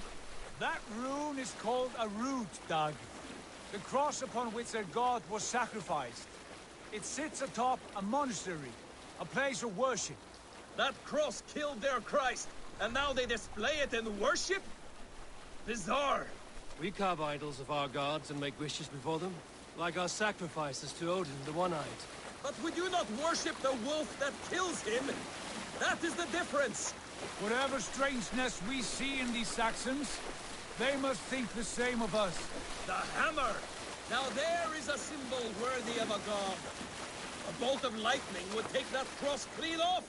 That rune is called a root, Doug. The cross upon which their god was sacrificed. It sits atop a monastery, a place of worship. That cross killed their Christ, and now they display it in worship? Bizarre. We carve idols of our gods and make wishes before them, like our sacrifices to Odin, the One-Eyed. But we do not worship the wolf that kills him. That is the difference. Whatever strangeness we see in these Saxons, they must think the same of us. The hammer! Now there is a symbol worthy of a god. A bolt of lightning would take that cross clean off.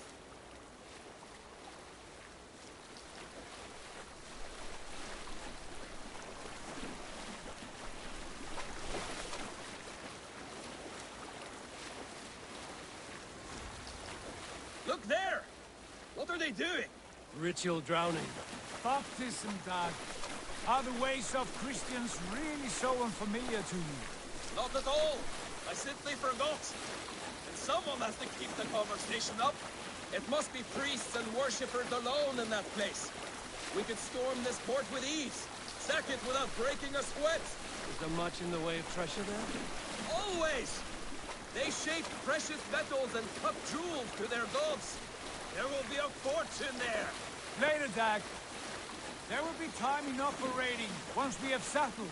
Look there! What are they doing? Ritual drowning. Baptism, Dad. Are the ways of Christians really so unfamiliar to you? Not at all. I simply forgot. And someone has to keep the conversation up. It must be priests and worshippers alone in that place. We could storm this port with ease. Sack it without breaking a sweat. Is there much in the way of treasure there? Always! They shape precious metals and cut jewels to their gods. There will be a fortune there. Later, Dag. There will be time enough for raiding, once we have settled.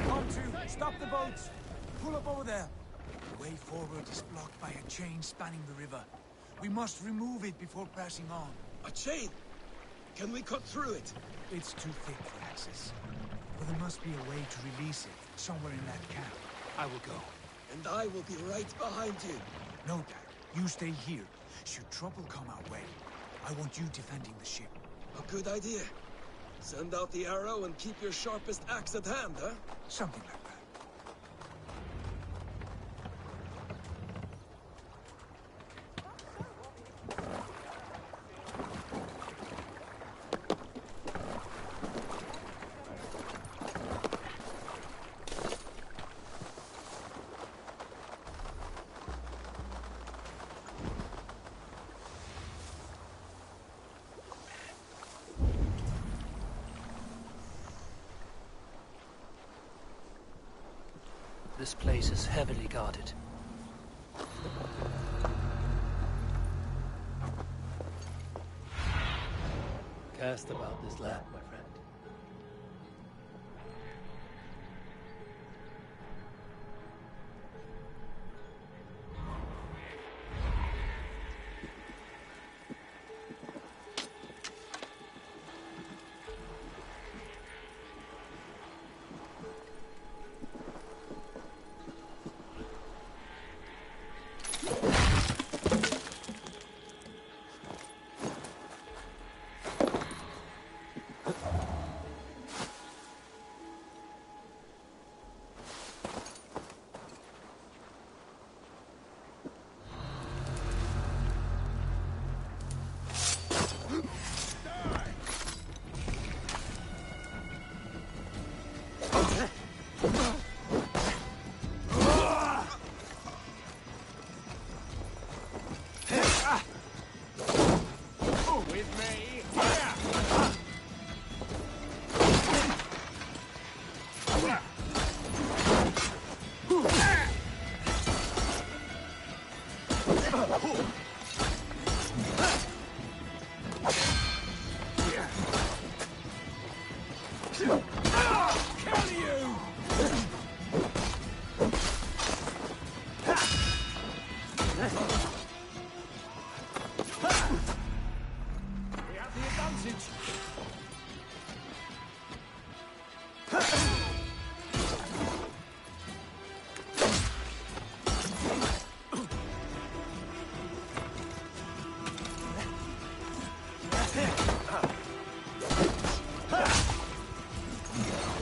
Come to, stop the boats. Pull up over there. The way forward is blocked by a chain spanning the river. We must remove it before passing on. A chain? Can we cut through it? It's too thick for access. But there must be a way to release it, somewhere in that camp. I will go. And I will be right behind you. No, Dad. You stay here. Should trouble come our way, I want you defending the ship. A good idea. Send out the arrow and keep your sharpest axe at hand, huh? Something like that. This place is heavily guarded. Cast about this land, my friend.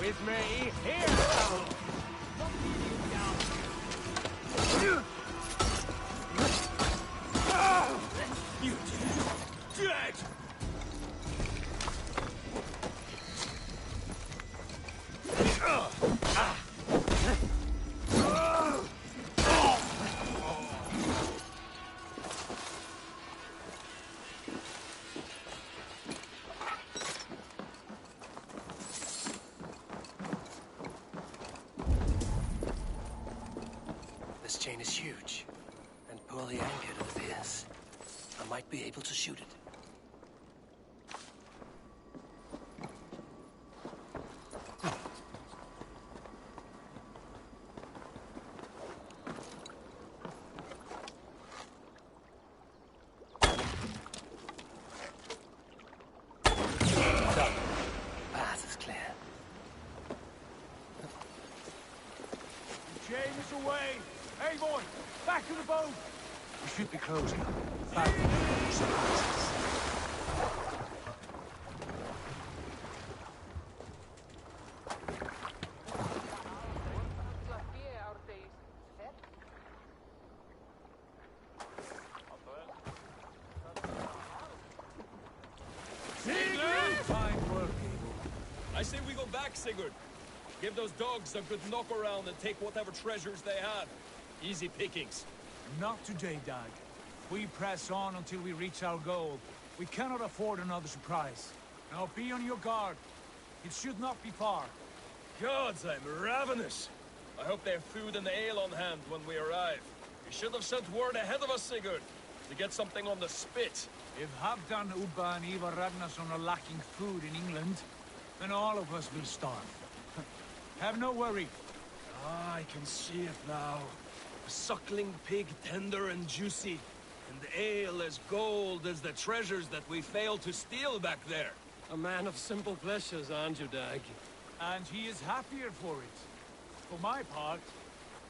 With me, here! You dead! This chain is huge, and poorly anchored it appears. I might be able to shoot it. Done. Path is clear. The chain is away! Hey, boy! Back to the boat! We should be closing. Back to the surprises. Fine work, Abel. I say we go back, Sigurd. Give those dogs a good knock around and take whatever treasures they have. Easy pickings. Not today, Dag. We press on until we reach our goal. We cannot afford another surprise. Now be on your guard. It should not be far. Gods, I'm ravenous. I hope they have food and ale on hand when we arrive. You should have sent word ahead of us, Sigurd, to get something on the spit. If Halfdan, Ubba and Ivar Ragnarsson are lacking food in England, then all of us will starve. Have no worry. Ah, I can see it now. A suckling pig tender and juicy, and ale as gold as the treasures that we failed to steal back there. A man of simple pleasures, aren't you, Dag? And he is happier for it. For my part,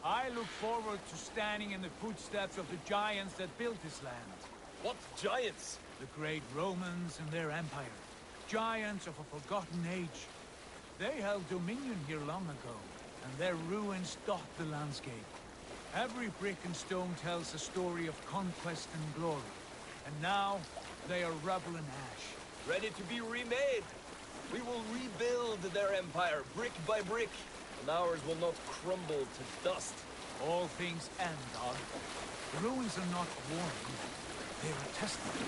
I look forward to standing in the footsteps of the giants that built this land. What giants? The great Romans and their empire. Giants of a forgotten age. They held dominion here long ago, and their ruins dot the landscape. Every brick and stone tells a story of conquest and glory. And now, they are rubble and ash. Ready to be remade. We will rebuild their empire, brick by brick, and ours will not crumble to dust. All things end, Dag. The ruins are not a warning. They are a testament.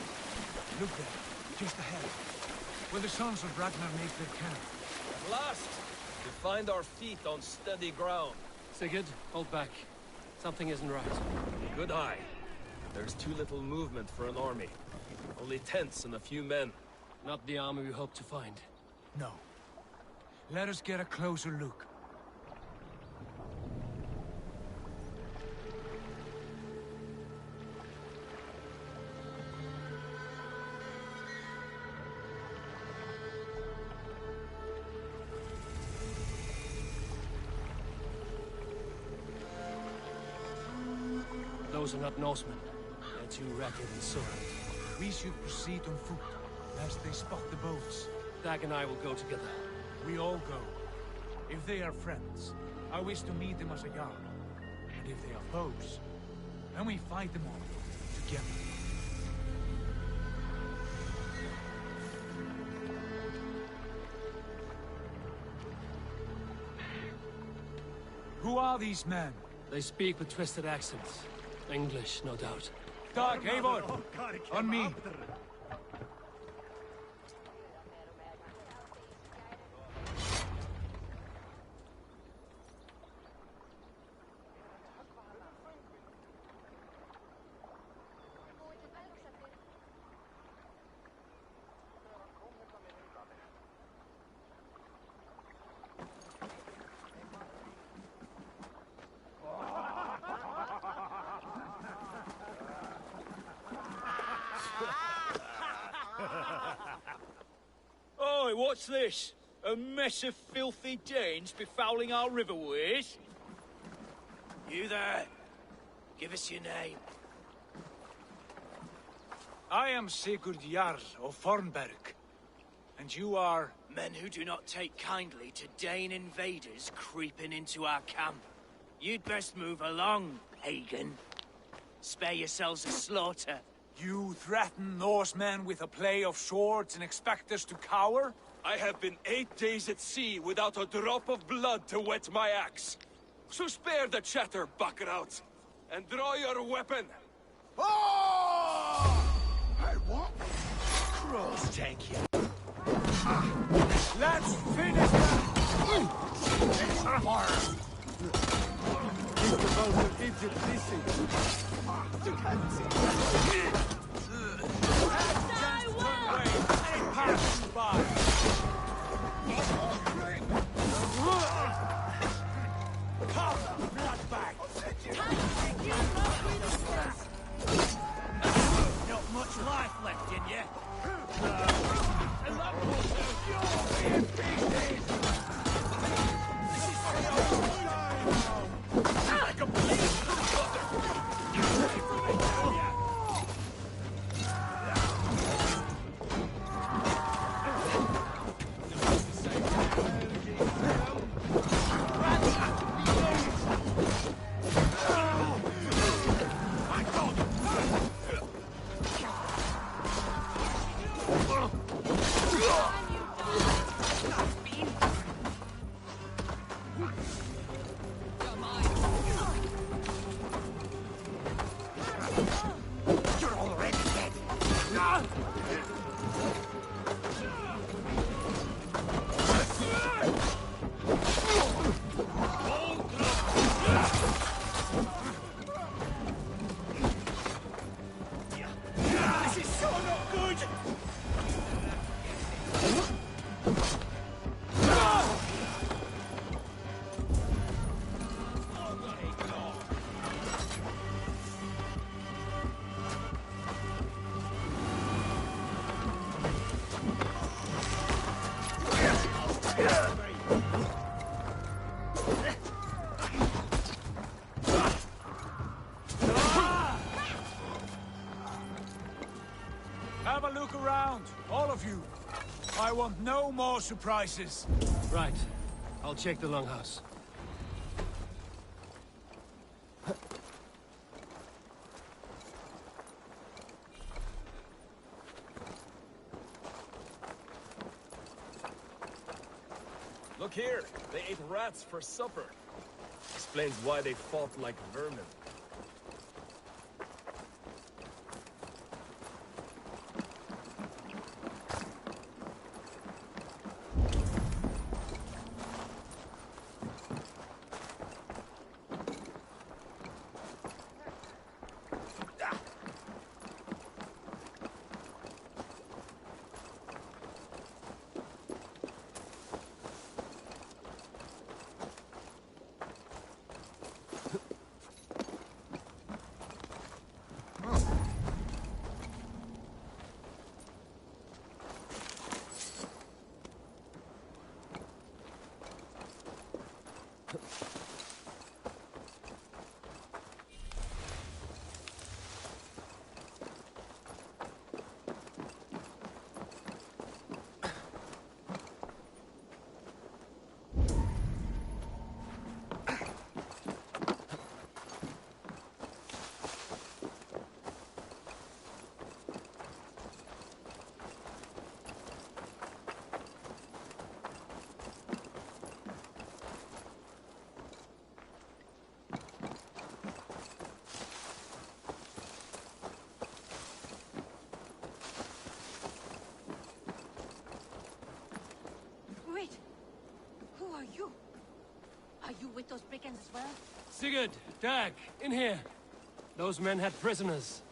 Look there, just ahead, where the sons of Ragnar make their camp. At last, we find our feet on steady ground. Sigurd, hold back. Something isn't right. Good eye. There's too little movement for an army. Only tents and a few men. Not the army we hope to find. No. Let us get a closer look. Those are not Norsemen. They're too ragged and soiled. We should proceed on foot, lest they spot the boats. Dag and I will go together. We all go. If they are friends, I wish to meet them as a jarl. And if they are foes, then we fight them all, together. Who are these men? They speak with twisted accents. English, no doubt. Dag, Eivor! On me! What's this? A mess of filthy Danes befouling our riverways? You there. Give us your name. I am Sigurd Jarl of Fornberg. And you are... Men who do not take kindly to Dane invaders creeping into our camp. You'd best move along, pagan. Spare yourselves a slaughter. You threaten Norsemen with a play of swords and expect us to cower? I have been 8 days at sea without a drop of blood to wet my axe. So spare the chatter, buckraut, and draw your weapon. Oh! I want... Cross, thank you. Let's finish that! It's a horror! Keep the boat of Egypt busy. You can't see Any passing by! Come, bloodbag! Not much life left in you. Have a look around, all of you. I want no more surprises. Right. I'll check the longhouse. Look here, they ate rats for supper. Explains why they fought like vermin. Wait! Who are you? Are you with those brigands as well? Sigurd, Dag, in here. Those men had prisoners.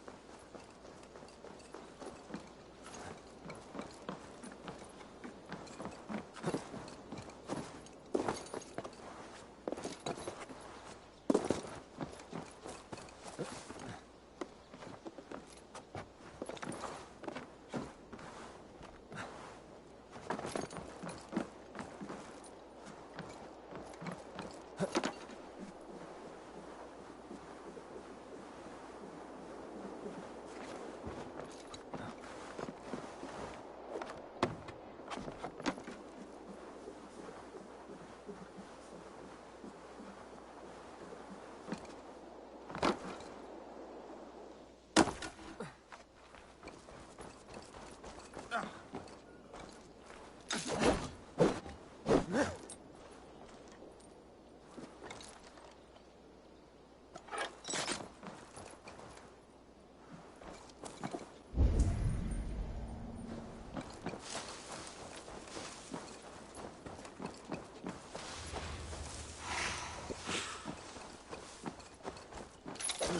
You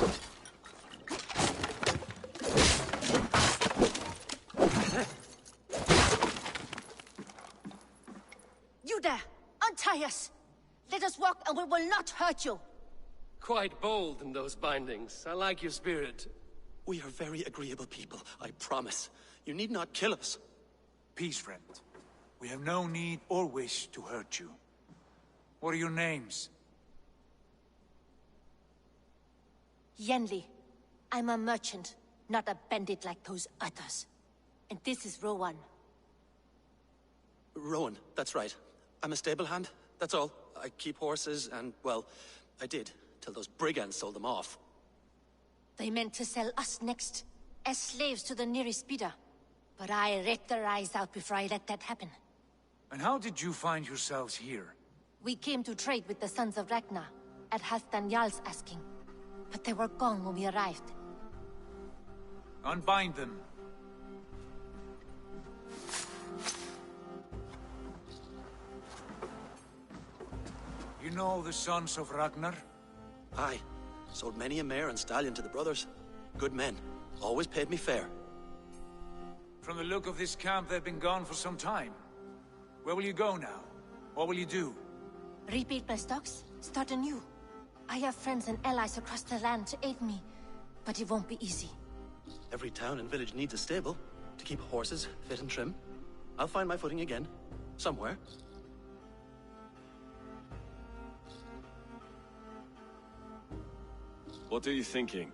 there! Untie us! Let us walk and we will not hurt you! Quite bold in those bindings. I like your spirit. We are very agreeable people, I promise. You need not kill us. Peace, friend. We have no need or wish to hurt you. What are your names? Yenli. I'm a merchant, not a bandit like those others. And this is Rowan. Rowan, that's right. I'm a stable hand, that's all. I keep horses and, well, I did, till those brigands sold them off. They meant to sell us next, as slaves to the nearest bidder. But I ripped their eyes out before I let that happen. And how did you find yourselves here? We came to trade with the Sons of Ragnar, at Halfdan Jarl's asking. But they were gone when we arrived. Unbind them. You know the Sons of Ragnar? Aye. Sold many a mare and stallion to the brothers. Good men. Always paid me fair. From the look of this camp, they've been gone for some time. Where will you go now? What will you do? Rebuild my stocks? Start anew. I have friends and allies across the land to aid me, but it won't be easy. Every town and village needs a stable to keep horses fit and trim. I'll find my footing again. Somewhere. What are you thinking?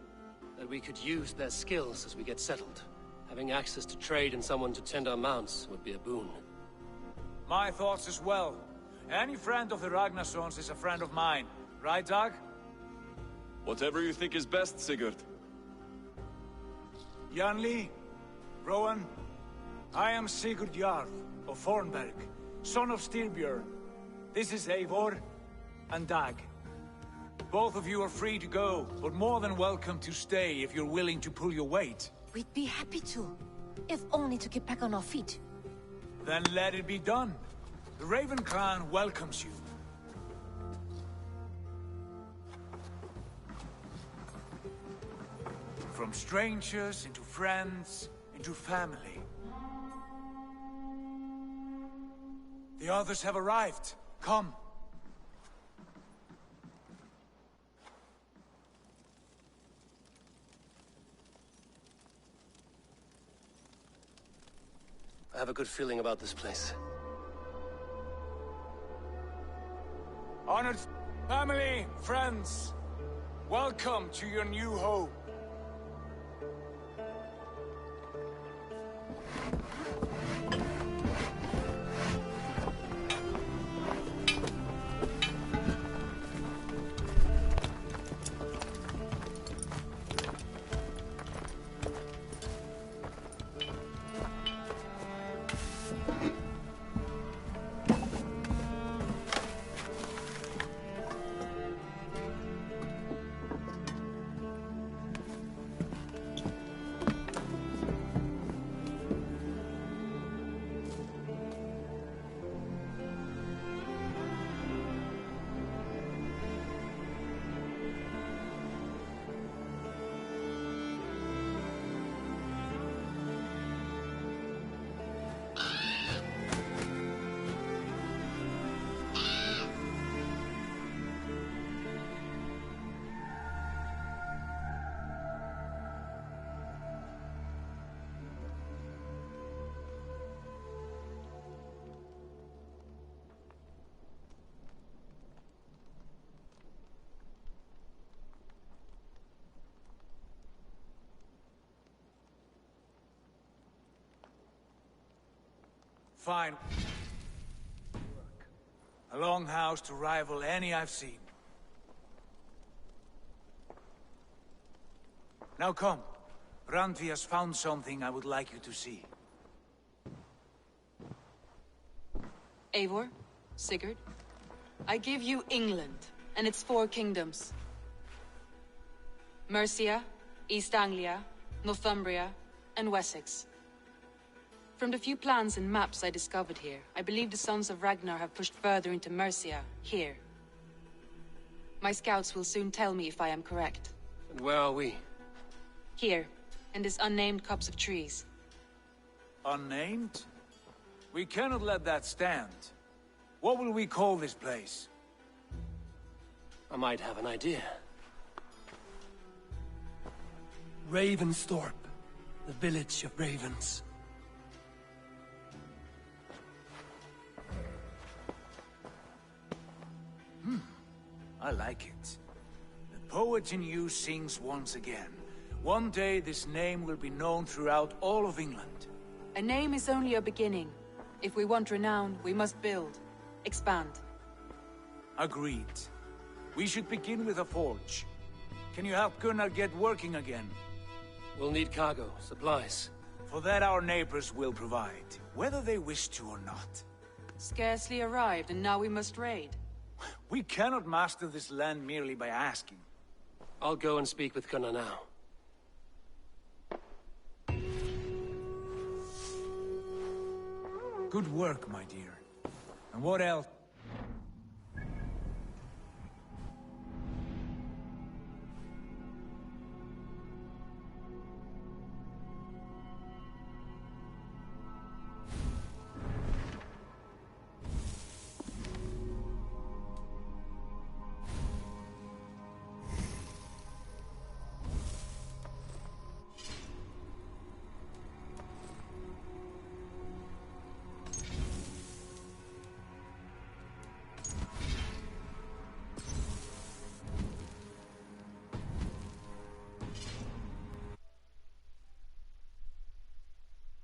That we could use their skills as we get settled. Having access to trade and someone to tend our mounts would be a boon. My thoughts as well. Any friend of the Ragnarsons is a friend of mine. Right, Dag? Whatever you think is best, Sigurd. Janli, Rowan, I am Sigurd Jarl of Fornberg, son of Styrbjörn. This is Eivor and Dag. Both of you are free to go, but more than welcome to stay if you're willing to pull your weight. We'd be happy to, if only to get back on our feet. Then let it be done. The Raven clan welcomes you. From strangers into friends, into family. The others have arrived. Come. I have a good feeling about this place. Honored family, friends, welcome to your new home. Fine. A longhouse to rival any I've seen. Now come. Randvi has found something I would like you to see. Eivor, Sigurd, I give you England and its 4 kingdoms. Mercia, East Anglia, Northumbria, and Wessex. From the few plans and maps I discovered here, I believe the Sons of Ragnar have pushed further into Mercia, here. My scouts will soon tell me if I am correct. And where are we? Here, in this unnamed copse of trees. Unnamed? We cannot let that stand. What will we call this place? I might have an idea. Ravensthorpe. The village of ravens. I like it. The poet in you sings once again. One day this name will be known throughout all of England. A name is only a beginning. If we want renown, we must build. Expand. Agreed. We should begin with a forge. Can you help Gunnar get working again? We'll need cargo, supplies. For that our neighbors will provide, whether they wish to or not. Scarcely arrived, and now we must raid. We cannot master this land merely by asking. I'll go and speak with Gunnar now. Good work, my dear. And what else?